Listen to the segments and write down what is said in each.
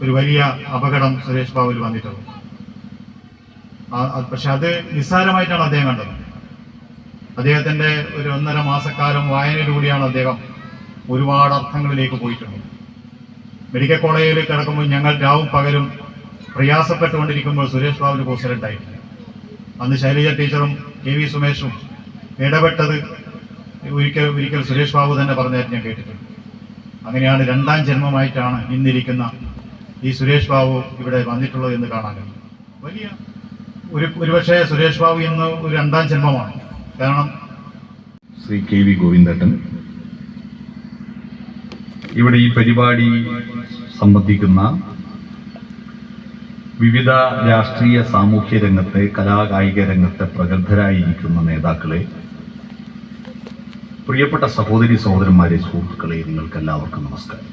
ഒരു വലിയ അപകടം സുരേഷ് ബാബുവിൽ വന്നിട്ടുള്ളത്. പക്ഷെ അത് നിസ്സാരമായിട്ടാണ് അദ്ദേഹം കണ്ടത്. അദ്ദേഹത്തിൻ്റെ ഒരു 1.5 മാസക്കാലം വായനയിലൂടെയാണ് അദ്ദേഹം ഒരുപാട് അർത്ഥങ്ങളിലേക്ക് പോയിട്ടുണ്ട്. മെഡിക്കൽ കോളേജിൽ കിടക്കുമ്പോൾ ഞങ്ങൾ രാവും പകലും പ്രയാസപ്പെട്ടുകൊണ്ടിരിക്കുമ്പോൾ സുരേഷ് ബാബുവിന് കോഴ്സിലുണ്ടായിട്ടില്ല. അന്ന് ശൈലജ ടീച്ചറും കെ വി സുമേഷും ഇടപെട്ടത് ഒരിക്കൽ സുരേഷ് ബാബു തന്നെ പറഞ്ഞായിട്ട് ഞാൻ കേട്ടിട്ടുണ്ട്. അങ്ങനെയാണ് 2ാം ജന്മമായിട്ടാണ് ഇന്നിരിക്കുന്ന ഈ സുരേഷ് ബാബു ഇവിടെ വന്നിട്ടുള്ളത് എന്ന് കാണാൻ കഴിയും. വലിയ ഒരുപക്ഷെ സുരേഷ് ബാബു ഇന്ന് ഒരു 2ാം ജന്മമാണ്. കാരണം ശ്രീ കെ വി ഗോവിന്ദേട്ടൻ ഇവിടെ ഈ പരിപാടി സംബന്ധിക്കുന്ന വിവിധ രാഷ്ട്രീയ സാമൂഹ്യ രംഗത്തെ കലാകായിക രംഗത്തെ പ്രഗത്ഭരായിരിക്കുന്ന നേതാക്കളെ, പ്രിയപ്പെട്ട സഹോദരി സഹോദരന്മാരെ, സുഹൃത്തുക്കളെ, നിങ്ങൾക്ക് എല്ലാവർക്കും നമസ്കാരം.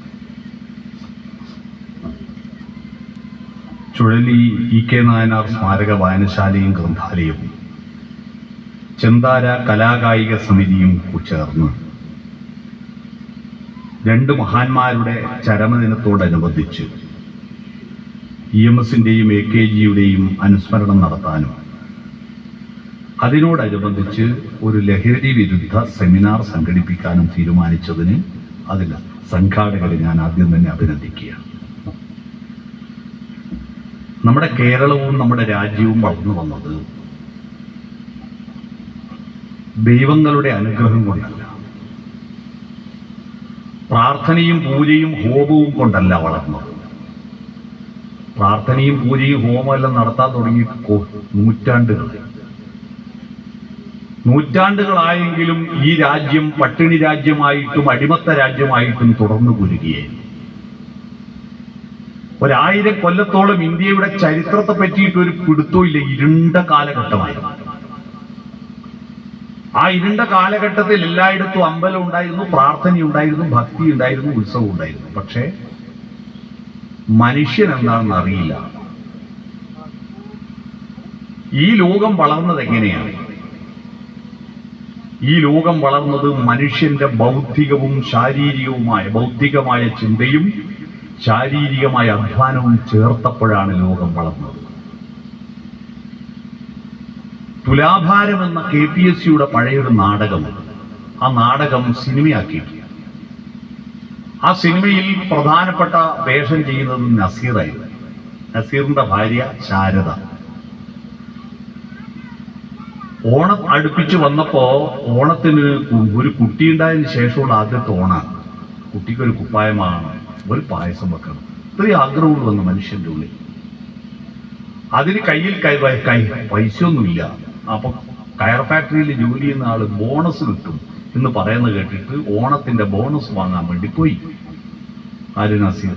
ചുഴലി ഇ കെ നായനാർ സ്മാരക വായനശാലയും ഗ്രന്ഥാലയവും ചെന്താര കലാകായിക സമിതിയും ചേർന്ന് 2 മഹാന്മാരുടെ ചരമദിനത്തോടനുബന്ധിച്ച് EMSന്റെയും AKGയുടെയും അനുസ്മരണം നടത്താനും അതിനോടനുബന്ധിച്ച് ഒരു ലഹരി വിരുദ്ധ സെമിനാർ സംഘടിപ്പിക്കാനും തീരുമാനിച്ചതിന് അതിൽ സംഘാടകരെ ഞാൻ ആദ്യം തന്നെ അഭിനന്ദിക്കുകയാണ്. നമ്മുടെ കേരളവും നമ്മുടെ രാജ്യവും വളർന്നു വന്നത് ദൈവങ്ങളുടെ അനുഗ്രഹം കൊണ്ടല്ല, പ്രാർത്ഥനയും പൂജയും ഹോമവും കൊണ്ടല്ല വളർന്നത്. പ്രാർത്ഥനയും പൂജയും ഹോമമെല്ലാം നടത്താൻ തുടങ്ങി നൂറ്റാണ്ടുകളായെങ്കിലും ഈ രാജ്യം പട്ടിണി രാജ്യമായിട്ടും അടിമത്ത രാജ്യമായിട്ടും തുടർന്നു കുരുകിയായിരുന്നു. 1000 കൊല്ലത്തോളം ഇന്ത്യയുടെ ചരിത്രത്തെ പറ്റിയിട്ട് ഒരു പിടുത്തമില്ല. ഇരുണ്ട കാലഘട്ടമായിരുന്നു. ആ ഇരുണ്ട കാലഘട്ടത്തിൽ എല്ലായിടത്തും അമ്പലം ഉണ്ടായിരുന്നു, പ്രാർത്ഥനയുണ്ടായിരുന്നു, ഭക്തി ഉണ്ടായിരുന്നു, ഉത്സവം ഉണ്ടായിരുന്നു. പക്ഷേ മനുഷ്യൻ എന്താണെന്ന് അറിയില്ല. ഈ ലോകം വളർന്നത് എങ്ങനെയാണ്? ഈ ലോകം വളർന്നത് മനുഷ്യന്റെ ബൗദ്ധികമായ ചിന്തയും ശാരീരികമായ അധ്വാനവും ചേർത്തപ്പോഴാണ് ലോകം വളർന്നത്. തുലാഭാരം എന്ന KPSCയുടെ പഴയൊരു നാടകം, ആ നാടകം സിനിമയാക്കിയിട്ടുണ്ട്. ആ സിനിമയിൽ പ്രധാനപ്പെട്ട വേഷം ചെയ്യുന്നത് നസീറായിരുന്നു. നസീറിന്റെ ഭാര്യ ശാരദ. ഓണം അടുപ്പിച്ച് വന്നപ്പോ ഓണത്തിന് ഒരു കുട്ടിയുണ്ടായതിനു ശേഷമുള്ള ആദ്യത്തെ ഓണാണ്. കുട്ടിക്കൊരു കുപ്പായമാണ്, ഒരു പായസം വെക്കണം, ഇത്രയും ആഗ്രഹമുള്ള വന്ന മനുഷ്യന്റെ ഉള്ളിൽ. അതിന് കയ്യിൽ പൈസയൊന്നുമില്ല. അപ്പൊ കയർ ഫാക്ടറിയിൽ ജോലി ചെയ്യുന്ന ആള് ബോണസ് കിട്ടും എന്ന് പറയുന്നത് കേട്ടിട്ട് ഓണത്തിന്റെ ബോണസ് വാങ്ങാൻ വേണ്ടി പോയി ആര് നസീർ.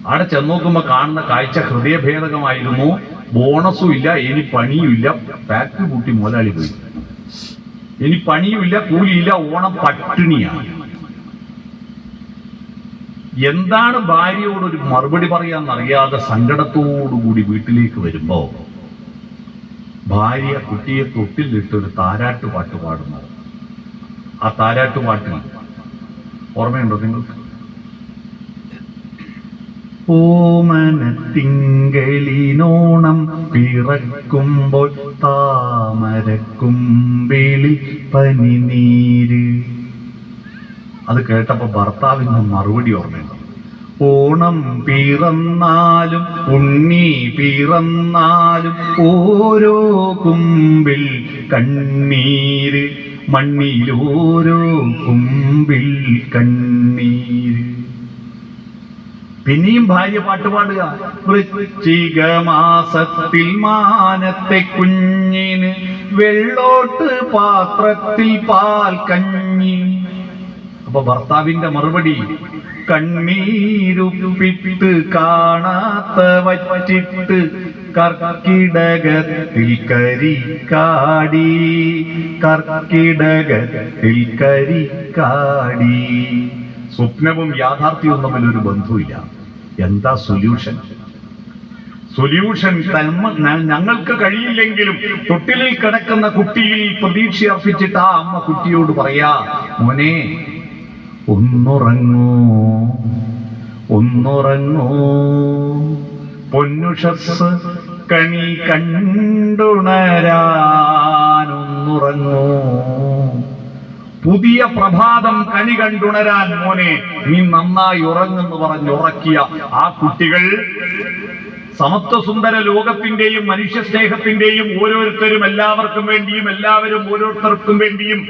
അവിടെ ചെന്നോക്കുമ്പോ കാണുന്ന കാഴ്ച ഹൃദയഭേദകമായിരുന്നു. ബോണസും ഇല്ല, ഇനി പണിയുമില്ല, ഫാക്ടറി പൂട്ടി മുതലാളി പോയി. ഇനി പണിയുമില്ല, കൂലിയില്ല, ഓണം പട്ടിണിയാണ്. എന്താണ് ഭാര്യയോടൊരു മറുപടി പറയാന്നറിയാതെ സങ്കടത്തോടുകൂടി വീട്ടിലേക്ക് വരുമ്പോ ഭാര്യ കുട്ടിയെ തൊട്ടിലിട്ടൊരു താരാട്ടുപാട്ട് പാടുന്നത്. ആ താരാട്ടുപാട്ടിൽ ഓർമ്മയുണ്ടോ നിങ്ങൾക്ക്? ഓമനത്തിങ്കളിനോണം പിറക്കുമ്പോൾ താമരക്കുമ്പിളി പനിനീര്. അത് കേട്ടപ്പോ ഭർത്താവിന്റെ മറുപടി ഓർമ്മയുണ്ടോ? ഓണം പിറന്നാലും ഉണ്ണി പിറന്നാലും ഓരോ കുമ്പിൽ കണ്ണീര്, മണ്ണിലോരോ കുമ്പിൽ കണ്ണീര്. പിന്നെയും ഭാര്യ പാട്ടുപാടുക. വൃശ്ചിക മാസത്തിൽ മാനത്തെ കുഞ്ഞിന് വെള്ളോട്ട് പാത്രത്തിൽ പാൽ കഞ്ഞി. അപ്പൊ ഭർത്താവിന്റെ മറുപടി, കണ്ണീരുപ്പിട്ട് കാണാത്ത വച്ചിട്ട് കർക്കിടകത്തിൽ കരിക്കാടി, കർക്കിടകത്തിൽ കരിക്കാടി. സ്വപ്നവും യാഥാർത്ഥ്യവും തമ്മിൽ ഒരു ബന്ധവുമില്ല. എന്താ സൊല്യൂഷൻ? ഞങ്ങൾക്ക് കഴിയില്ലെങ്കിലും തൊട്ടിലിൽ കിടക്കുന്ന കുട്ടിയിൽ പ്രതീക്ഷ അർപ്പിച്ചിട്ട് ആ അമ്മ കുട്ടിയോട് പറയാ, മോനെ ഒന്നുറങ്ങൂ, ഒന്നുറങ്ങൂ പൊന്നുഷസ് കണി കണ്ടുണരാനൊന്നുറങ്ങൂ. പുതിയ പ്രഭാതം കണി കണ്ടുണരാൻ മോനെ നീ നന്നായി ഉറങ്ങെന്ന് പറഞ്ഞ് ഉറക്കിയ ആ കുട്ടികൾ സമത്വസുന്ദര ലോകത്തിന്റെയും മനുഷ്യ സ്നേഹത്തിന്റെയും ഓരോരുത്തരും എല്ലാവർക്കും വേണ്ടിയും എല്ലാവരും ഓരോരുത്തർക്കും വേണ്ടിയും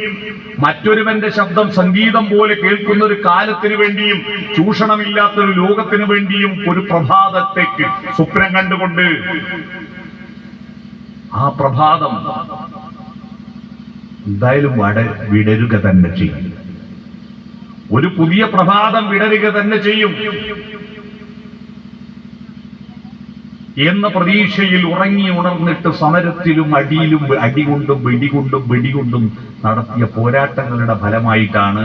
മറ്റൊരുവന്റെ ശബ്ദം സംഗീതം പോലെ കേൾക്കുന്ന ഒരു കാലത്തിന് വേണ്ടിയും ചൂഷണമില്ലാത്തൊരു ലോകത്തിന് വേണ്ടിയും ഒരു പ്രഭാതത്തേക്ക് സ്വപ്നം കണ്ടുകൊണ്ട് ആ പ്രഭാതം എന്തായാലും വിടരുക തന്നെ ചെയ്യും. ഒരു പുതിയ പ്രഭാതം വിടരുക തന്നെ ചെയ്യും എന്ന പ്രതീക്ഷയിൽ ഉറങ്ങി ഉണർന്നിട്ട് സമരത്തിലും അടിയിലും അടികൊണ്ടും വെടികൊണ്ടും നടത്തിയ പോരാട്ടങ്ങളുടെ ഫലമായിട്ടാണ്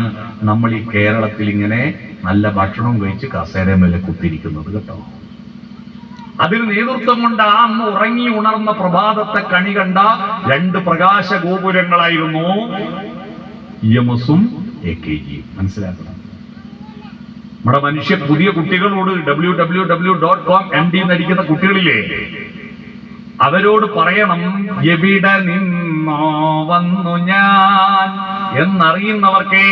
നമ്മൾ ഈ കേരളത്തിൽ ഇങ്ങനെ നല്ല ഭക്ഷണം കഴിച്ച് കസേര മേലെ കുത്തിരിക്കുന്നത് കേട്ടോ. അതിന് നേതൃത്വം കൊണ്ട് ആ അന്ന് ഉറങ്ങി ഉണർന്ന പ്രഭാതത്തെ കണി കണ്ട രണ്ട് പ്രകാശ ഗോപുരങ്ങളായിരുന്നു EMS-ഉം AKG-യും. മനസ്സിലാക്കണം. നമ്മുടെ മനുഷ്യ പുതിയ കുട്ടികളോട് www.com MD എന്നടിക്കുന്ന കുട്ടികളില്ലേ, അവരോട് പറയണം എവിടെ നിന്നോ വന്നു ഞാൻ എന്നറിയുന്നവർക്ക്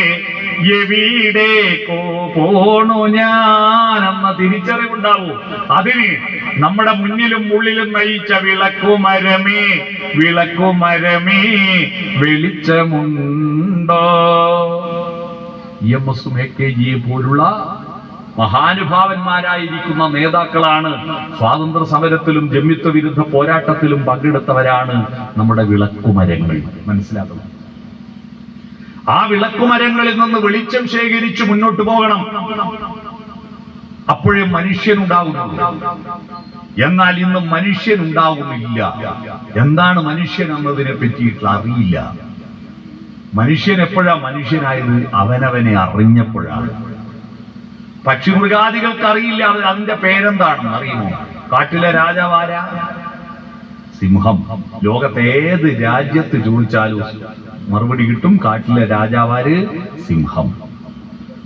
എവിടേക്കോ പോണു ഞാൻ എന്ന തിരിച്ചറിവുണ്ടാവൂ. അതിന് നമ്മുടെ മുന്നിലും ഉള്ളിലും നയിച്ച വിളക്കുമരമേ വെളിച്ചമുണ്ടോ. EMS-ഉം AKG-യെ പോലുള്ള മഹാനുഭാവന്മാരായിരിക്കുന്ന നേതാക്കളാണ്. സ്വാതന്ത്ര്യ സമരത്തിലും ജമ്മിത്വ വിരുദ്ധ പോരാട്ടത്തിലും പങ്കെടുത്തവരാണ് നമ്മുടെ വിളക്കുമരങ്ങൾ. മനസ്സിലാക്കണം. ആ വിളക്കുമരങ്ങളിൽ നിന്ന് വെളിച്ചം ശേഖരിച്ച് മുന്നോട്ട് പോകണം. അപ്പോഴേ മനുഷ്യനുണ്ടാകുന്നുള്ളൂ. എന്നാൽ ഇന്ന് മനുഷ്യനുണ്ടാകുന്നില്ല. എന്താണ് മനുഷ്യൻ എന്നതിനെ പറ്റിയിട്ട് അറിയില്ല. മനുഷ്യൻ എപ്പോഴാ മനുഷ്യനായത്? അവനവനെ അറിഞ്ഞപ്പോഴാണ്. പക്ഷിമൃഗാദികൾക്ക് അറിയില്ല അതിന്റെ പേരെന്താണെന്ന്. അറിയുമോ? കാട്ടിലെ രാജാവാര? സിംഹം. ലോകത്തെ ഏത് രാജ്യത്ത് ചോദിച്ചാലും മറുപടി കിട്ടും. കാട്ടിലെ രാജാവാര്? സിംഹം.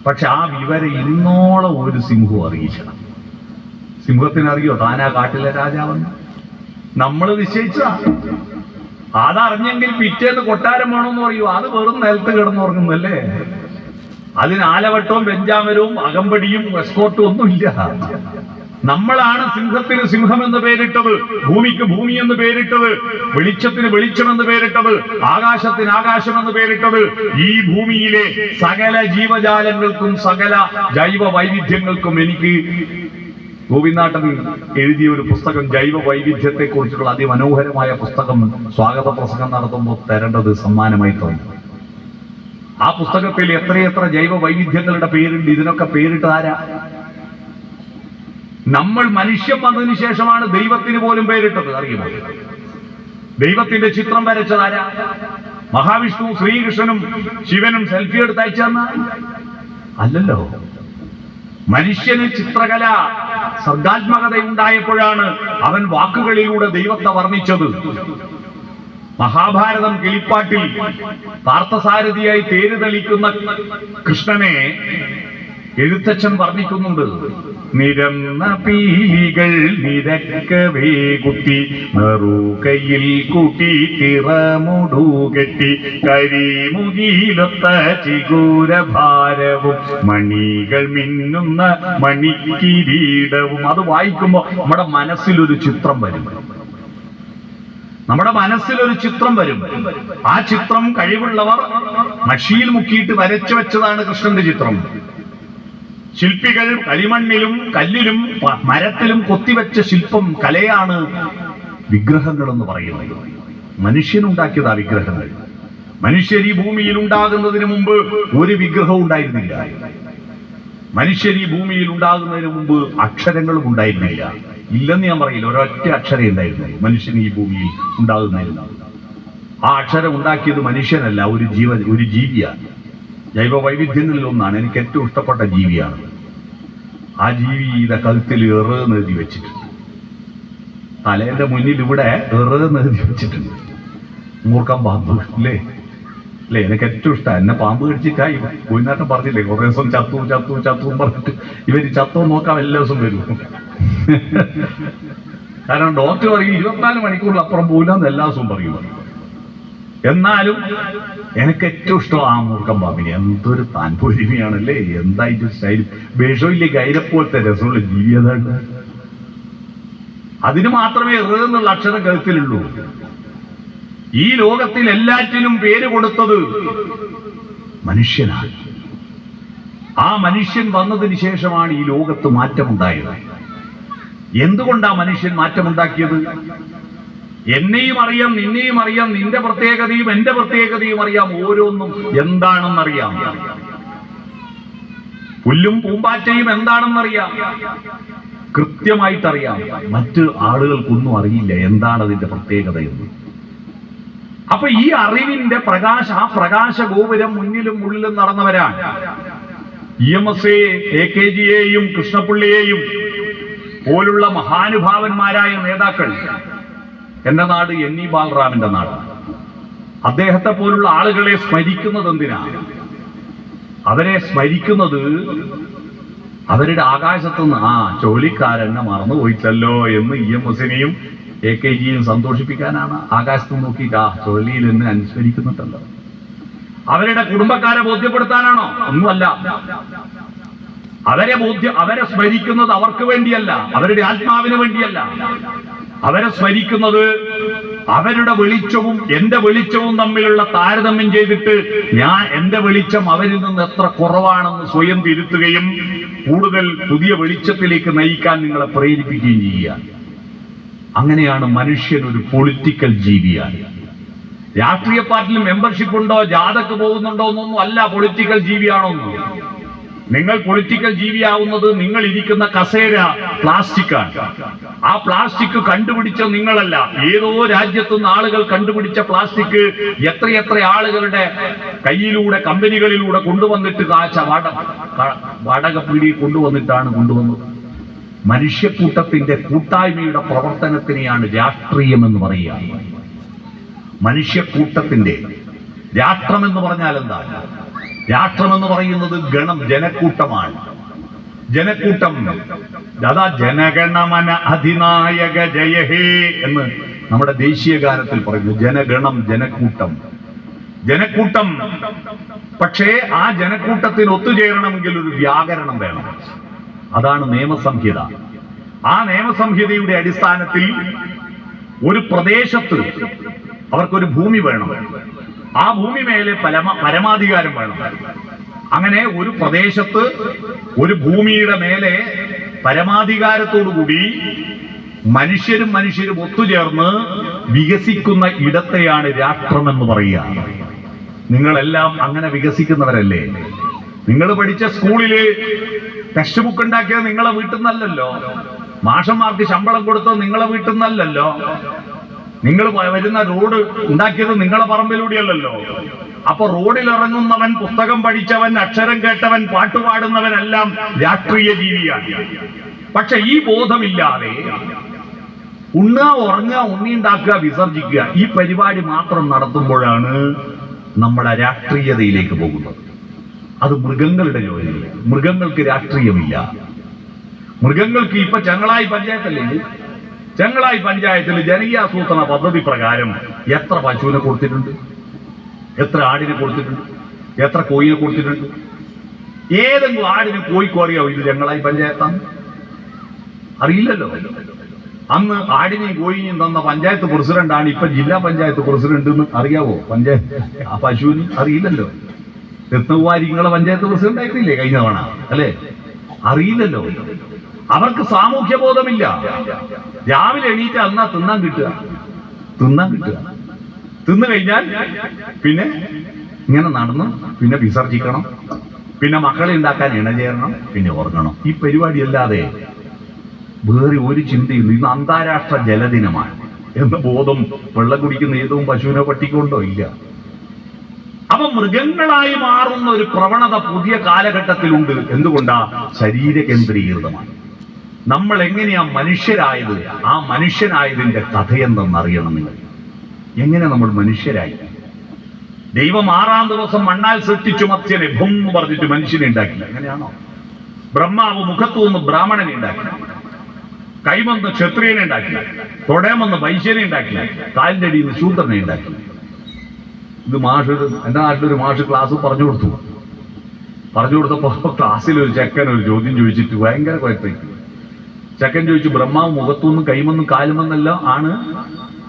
പക്ഷെ ആ വിവരം ഇന്നോളം ഒരു സിംഹവും അറിയില്ല. സിംഹത്തിനറിയോ താനാ കാട്ടിലെ രാജാവെന്ന്? നമ്മൾ നിശ്ചയിച്ച അതറിഞ്ഞെങ്കിൽ പിറ്റേന്ന് കൊട്ടാരം വേണമെന്ന് പറയൂ. അത് വെറും നിലത്ത് കിടന്നുറങ്ങുന്നല്ലേ. അതിന് ആലവട്ടവും ബെഞ്ചാമരവും അകമ്പടിയും എസ്കോർട്ടും ഒന്നുമില്ല. നമ്മളാണ് സിംഹത്തിന് സിംഹം എന്ന് പേരിട്ടത്, ഭൂമിക്ക് ഭൂമി എന്ന് പേരിട്ടത്, വെളിച്ചത്തിന് വെളിച്ചം എന്ന് പേരിട്ടത്, ആകാശത്തിന് ആകാശം എന്ന് പേരിട്ടത്. ഈ ഭൂമിയിലെ സകല ജീവജാലങ്ങൾക്കും സകല ജൈവ വൈവിധ്യങ്ങൾക്കും എനിക്ക് ഗോപിനാട്ടൻ എഴുതിയ ഒരു പുസ്തകം, ജൈവ വൈവിധ്യത്തെ കുറിച്ചുള്ള അതിമനോഹരമായ പുസ്തകം സ്വാഗത പ്രസംഗം നടത്തുമ്പോൾ തരേണ്ടത് സമ്മാനമായി തോന്നി. ആ പുസ്തകത്തിൽ എത്രയെത്ര ജൈവ വൈവിധ്യങ്ങളുടെ പേരുണ്ട്. ഇതിനൊക്കെ പേരിട്ട് ആരാ? നമ്മൾ മനുഷ്യൻ വന്നതിന് ശേഷമാണ് ദൈവത്തിന് പോലും പേരിട്ടത്. അറിയുമോ? ദൈവത്തിന്റെ ചിത്രം വരച്ചതാരാ? മഹാവിഷ്ണു ശ്രീകൃഷ്ണനും ശിവനും സെൽഫി എടുത്ത് അയച്ചെന്ന അല്ലല്ലോ. മനുഷ്യന് ചിത്രകല സർഗാത്മകത ഉണ്ടായപ്പോഴാണ് അവൻ വാക്കുകളിലൂടെ ദൈവത്തെ വർണ്ണിച്ചത്. മഹാഭാരതം കിളിപ്പാട്ടിൽ പാർത്ഥസാരഥിയായി തേര് തെളിക്കുന്ന കൃഷ്ണനെ എഴുത്തച്ഛൻ വർണ്ണിക്കുന്നുണ്ട്. നിരന്ന പീലികൾ നിരക്കവേ കുത്തി നറുകയിൽ കൂട്ടി തിറമുടുകെട്ടി കരിമുകിലൊത്ത ചിഗൂരഭാരവും മണികൾ മിന്നുന്ന മണിക്കിരീടവും. അത് വായിക്കുമ്പോൾ നമ്മുടെ മനസ്സിലൊരു ചിത്രം വരും. നമ്മുടെ മനസ്സിലൊരു ചിത്രം വരും. ആ ചിത്രം കഴിവുള്ളവർ മഷിയിൽ മുക്കിയിട്ട് വരച്ചു വെച്ചതാണ് കൃഷ്ണന്റെ ചിത്രം. ശില്പികൾ കളിമണ്ണിലും കല്ലിലും മരത്തിലും കൊത്തിവെച്ച ശില്പം കലയാണ് വിഗ്രഹങ്ങൾ എന്ന് പറയുന്നത്. മനുഷ്യനുണ്ടാക്കിയതാ വിഗ്രഹങ്ങൾ. മനുഷ്യർ ഈ ഭൂമിയിൽ ഉണ്ടാകുന്നതിന് മുമ്പ് ഒരു വിഗ്രഹവും ഉണ്ടായിരുന്നില്ല. മനുഷ്യർ ഈ ഭൂമിയിൽ ഉണ്ടാകുന്നതിന് മുമ്പ് അക്ഷരങ്ങളും ഉണ്ടായിരുന്നില്ല. ഇല്ലെന്ന് ഞാൻ പറയില്ല, ഒരൊറ്റ അക്ഷരം ഉണ്ടായിരുന്നു മനുഷ്യൻ ഈ ഭൂമിയിൽ ഉണ്ടാകുന്നതിന്. ആ അക്ഷരം ഉണ്ടാക്കിയത് മനുഷ്യനല്ല, ഒരു ജീവിയാണ്. ജൈവ വൈവിധ്യങ്ങളിൽ ഒന്നാണ്. എനിക്ക് ഏറ്റവും ഇഷ്ടപ്പെട്ട ജീവിയാണ്. ആ ജീവിയുടെ കഴുത്തിൽ എറെന്ന് എഴുതി വെച്ചിട്ടുണ്ട്. തലേന്റെ മുന്നിൽ ഇവിടെ എറെന്ന് എഴുതി വെച്ചിട്ടുണ്ട്. മൂർഖം പാമ്പ് അല്ലേ? അല്ലെ? എനിക്ക് ഏറ്റവും ഇഷ്ടം എന്നെ പാമ്പ് കടിച്ചിട്ടായി കോയിനാട്ടം പറഞ്ഞില്ലേ, കുറേ ദിവസം ചത്തു ചത്തു ചത്തു പറഞ്ഞിട്ട് ഇവര് ചത്തോ നോക്കാം എല്ലാ ദിവസം വരും. കാരണം ഡോക്ടർ പറയും 24 മണിക്കൂറിൽ അപ്പുറം പോയില്ലെന്ന് എല്ലാ ദിവസവും പറയും. എന്നാലും എനിക്ക് ഏറ്റവും ഇഷ്ടം ആ മൂർഖൻ പാമ്പിനെ. എന്തൊരു താൻപോരിമയാണല്ലേ, എന്തായിട്ട് സ്റ്റൈൽ. ബേഷോയില്ലേ ഗൈരപ്പോലത്തെ രസമുള്ള ജീവിയതാണ്. അതിന് മാത്രമേ എന്നുള്ള അക്ഷരം കഴുത്തിലുള്ളൂ. ഈ ലോകത്തിൽ എല്ലാറ്റിനും പേര് കൊടുത്തത് മനുഷ്യനാണ്. ആ മനുഷ്യൻ വന്നതിന് ശേഷമാണ് ഈ ലോകത്ത് മാറ്റമുണ്ടായത്. എന്തുകൊണ്ടാ മനുഷ്യൻ മാറ്റമുണ്ടാക്കിയത്? എന്നെയും അറിയാം, നിന്നെയും അറിയാം, നിന്റെ പ്രത്യേകതയും എന്റെ പ്രത്യേകതയും അറിയാം, ഓരോന്നും എന്താണെന്നറിയാം. പുല്ലും പൂമ്പാറ്റയും എന്താണെന്നറിയാം, കൃത്യമായിട്ടറിയാം. മറ്റ് ആളുകൾക്കൊന്നും അറിയില്ല എന്താണ് അതിന്റെ പ്രത്യേകത എന്ന്. അപ്പൊ ഈ അറിവിന്റെ ആ പ്രകാശ ഗോപുരം മുന്നിലും ഉള്ളിലും നടന്നവരാണ് EMS AKG കൃഷ്ണപിള്ളിയെയും പോലുള്ള മഹാനുഭാവന്മാരായ നേതാക്കൾ. എന്റെ നാട് NE ബാലറാമിന്റെ നാട്. അദ്ദേഹത്തെ പോലുള്ള ആളുകളെ സ്മരിക്കുന്നത് എന്തിനാ? അവരെ സ്മരിക്കുന്നത് അവരുടെ ആകാശത്തുനിന്ന് ജോലിക്കാരെന്നെ മറന്നുപോയിച്ചല്ലോ എന്ന് EMSനെയും AKGയും സന്തോഷിപ്പിക്കാനാണ്. ആകാശത്ത് നോക്കിയിട്ട് ചുഴലിയിൽ എന്നെ അനുസ്മരിക്കുന്നുണ്ടല്ലോ. അവരുടെ കുടുംബക്കാരെ ബോധ്യപ്പെടുത്താനാണോ? ഒന്നുമല്ല. അവരെ സ്മരിക്കുന്നത് അവർക്ക് വേണ്ടിയല്ല, അവരുടെ ആത്മാവിന് വേണ്ടിയല്ല. അവരെ സ്മരിക്കുന്നത് അവരുടെ വെളിച്ചവും എന്റെ വെളിച്ചവും തമ്മിലുള്ള താരതമ്യം ചെയ്തിട്ട് എന്റെ വെളിച്ചം അവരിൽ നിന്ന് എത്ര കുറവാണെന്ന് സ്വയം തിരുത്തുകയും കൂടുതൽ പുതിയ വെളിച്ചത്തിലേക്ക് നയിക്കാൻ നിങ്ങളെ പ്രേരിപ്പിക്കുകയും ചെയ്യുക. അങ്ങനെയാണ് മനുഷ്യൻ ഒരു പൊളിറ്റിക്കൽ ജീവിയാണ്. രാഷ്ട്രീയ പാർട്ടിയിൽ മെമ്പർഷിപ്പ് ഉണ്ടോ, ജാഥക്ക് പോകുന്നുണ്ടോ എന്നൊന്നും അല്ല പൊളിറ്റിക്കൽ ജീവിയാണോന്ന്. നിങ്ങൾ പൊളിറ്റിക്കൽ ജീവിയാവുന്നത് നിങ്ങൾ ഇരിക്കുന്ന കസേര പ്ലാസ്റ്റിക്കാണ്. ആ പ്ലാസ്റ്റിക് കണ്ടുപിടിച്ച നിങ്ങളല്ല, ഏതോ രാജ്യത്തുനിന്ന് ആളുകൾ കണ്ടുപിടിച്ച പ്ലാസ്റ്റിക് എത്രയെത്ര ആളുകളുടെ കയ്യിലൂടെ കമ്പനികളിലൂടെ കൊണ്ടുവന്നിട്ട് വാടക പീടിയിൽ കൊണ്ടുവന്നത്. മനുഷ്യക്കൂട്ടത്തിന്റെ കൂട്ടായ്മയുടെ പ്രവർത്തനത്തിനെയാണ് രാഷ്ട്രീയം എന്ന് പറയുക. മനുഷ്യക്കൂട്ടത്തിന്റെ രാഷ്ട്രമെന്ന് പറഞ്ഞാൽ എന്താണ്? രാഷ്ട്രമെന്ന് പറയുന്നത് ജനക്കൂട്ടമാണ്. ജനക്കൂട്ടം ദാ ജനഗണമന അധിനായക ജയഹേ എന്ന് നമ്മുടെ ദേശീയ ഗാനത്തിൽ പറയുന്നു. ജനഗണം, ജനക്കൂട്ടം. പക്ഷേ ആ ജനക്കൂട്ടത്തിന് ഒത്തുചേരണമെങ്കിൽ ഒരു വ്യാകരണം വേണം. അതാണ് നിയമസംഹിത. ആ നിയമസംഹിതയുടെ അടിസ്ഥാനത്തിൽ ഒരു പ്രദേശത്ത് അവർക്കൊരു ഭൂമി വേണം. ആ ഭൂമി മേലെ പരമാധികാരം വേണം. അങ്ങനെ ഒരു പ്രദേശത്ത് ഒരു ഭൂമിയുടെ മേലെ പരമാധികാരത്തോടുകൂടി മനുഷ്യരും ഒത്തുചേർന്ന് വികസിക്കുന്ന ഇടത്തെയാണ് രാഷ്ട്രമെന്ന് പറയുക. നിങ്ങളെല്ലാം അങ്ങനെ വികസിക്കുന്നവരല്ലേ? നിങ്ങൾ പഠിച്ച സ്കൂളില് ടെക്സ്റ്റ് ബുക്ക് ഉണ്ടാക്കിയത് നിങ്ങളെ വീട്ടിൽ നിന്നല്ലല്ലോ. മാഷന്മാർക്ക് ശമ്പളം കൊടുത്തത് നിങ്ങളെ വീട്ടിൽ നിന്നല്ലല്ലോ. നിങ്ങൾ വരുന്ന റോഡ് ഉണ്ടാക്കിയത് നിങ്ങളെ പറമ്പിലൂടെയല്ലല്ലോ. അപ്പൊ റോഡിൽ ഇറങ്ങുന്നവൻ, പുസ്തകം പഠിച്ചവൻ, അക്ഷരം കേട്ടവൻ, പാട്ടുപാടുന്നവനെല്ലാം രാഷ്ട്രീയ ജീവിയാണ്. പക്ഷെ ഈ ബോധമില്ലാതെ ഉണ്ണുക, ഉറങ്ങുക, ഉണ്ണിയുണ്ടാക്കുക, വിസർജിക്കുക, ഈ പരിപാടി മാത്രം നടത്തുമ്പോഴാണ് നമ്മുടെ രാഷ്ട്രീയതയിലേക്ക് പോകുന്നത്. അത് മൃഗങ്ങളുടെ ജോലിയില്ല. മൃഗങ്ങൾക്ക് രാഷ്ട്രീയമില്ല. മൃഗങ്ങൾക്ക് ഇപ്പൊ ചെങ്ങളായി പഞ്ചായത്തല്ലേ, ചെങ്ങളായി പഞ്ചായത്തിൽ ജനകീയാസൂത്രണ പദ്ധതി പ്രകാരം എത്ര പശുവിനെ കൊടുത്തിട്ടുണ്ട്, എത്ര ആടിനെ കൊടുത്തിട്ടുണ്ട്, എത്ര കോഴിനെ കൊടുത്തിട്ടുണ്ട്? ഏതെങ്കിലും ആടിന് കോഴിക്കോ അറിയാവോ ഇത് ചെങ്ങളായി പഞ്ചായത്താണ്? അറിയില്ലല്ലോ. അന്ന് ആടിനെയും കോഴിനെയും തന്ന പഞ്ചായത്ത് പ്രസിഡന്റാണ് ഇപ്പൊ ജില്ലാ പഞ്ചായത്ത് പ്രസിഡന്റ് എന്ന് അറിയാവോ? പഞ്ചായത്ത് ആ പശുവിന് അറിയില്ലല്ലോ. രത്നകുമാരി നിങ്ങളെ പഞ്ചായത്ത് പ്രസിഡന്റ് ആയിട്ടില്ലേ കഴിഞ്ഞ തവണ, അല്ലേ? അറിയില്ലല്ലോ. അവർക്ക് സാമൂഹ്യ ബോധമില്ല. രാവിലെ എണീറ്റ് അന്നാ തിന്നാൻ കിട്ടുക. തിന്നു കഴിഞ്ഞാൽ പിന്നെ ഇങ്ങനെ നടന്ന് പിന്നെ വിസർജിക്കണം, പിന്നെ മക്കളെ ഉണ്ടാക്കാൻ ഇണചേരണം, പിന്നെ ഉറങ്ങണം. ഈ പരിപാടി അല്ലാതെ വേറെ ഒരു ചിന്തയില്ല. ഇന്ന് അന്താരാഷ്ട്ര ജലദിനമാണ് എന്ന ബോധം വെള്ളം കുടിക്കുന്ന ഏതോ പശുവിനെ പട്ടിക്കൊണ്ടോ ഇല്ല. അപ്പൊ മൃഗങ്ങളായി മാറുന്ന ഒരു പ്രവണത പുതിയ കാലഘട്ടത്തിലുണ്ട്. എന്തുകൊണ്ടാ? ശരീര കേന്ദ്രീകൃതമാണ്. നമ്മൾ എങ്ങനെയാ മനുഷ്യരായത്? ആ മനുഷ്യനായതിന്റെ കഥയെന്തെന്നറിയണം നിങ്ങൾ. എങ്ങനെ നമ്മൾ മനുഷ്യരായി? ദൈവം 6-ാം ദിവസം മണ്ണാൽ സൃഷ്ടിച്ചു മത്സ്യനെ ഭൂം എന്ന് പറഞ്ഞിട്ട് മനുഷ്യനെ ഉണ്ടാക്കി. അങ്ങനെയാണോ? ബ്രഹ്മാവ് മുഖത്തു നിന്ന് ബ്രാഹ്മണനെ ഉണ്ടാക്കി, കൈമന്ന് ക്ഷത്രിയനെ ഉണ്ടാക്കി, തൊടേമെന്ന് വൈശ്യനെ ഉണ്ടാക്കി, കാലിന്റെ അടിയിൽ നിന്ന് ശൂദ്രനെ ഉണ്ടാക്കി. ഇത് എന്റെ നാട്ടിലൊരു മാഷ് ക്ലാസ് പറഞ്ഞു കൊടുത്തപ്പോ ക്ലാസ്സിൽ ഒരു ചെക്കൻ ഒരു ചോദ്യം ചോദിച്ചിട്ട് ഭയങ്കര കുഴപ്പമായി. ചെക്കൻ ചോദിച്ചു, ബ്രഹ്മാവ് മുഖത്തുനിന്നും കൈമെന്നും കാലുമെന്നെല്ലാം ആണ്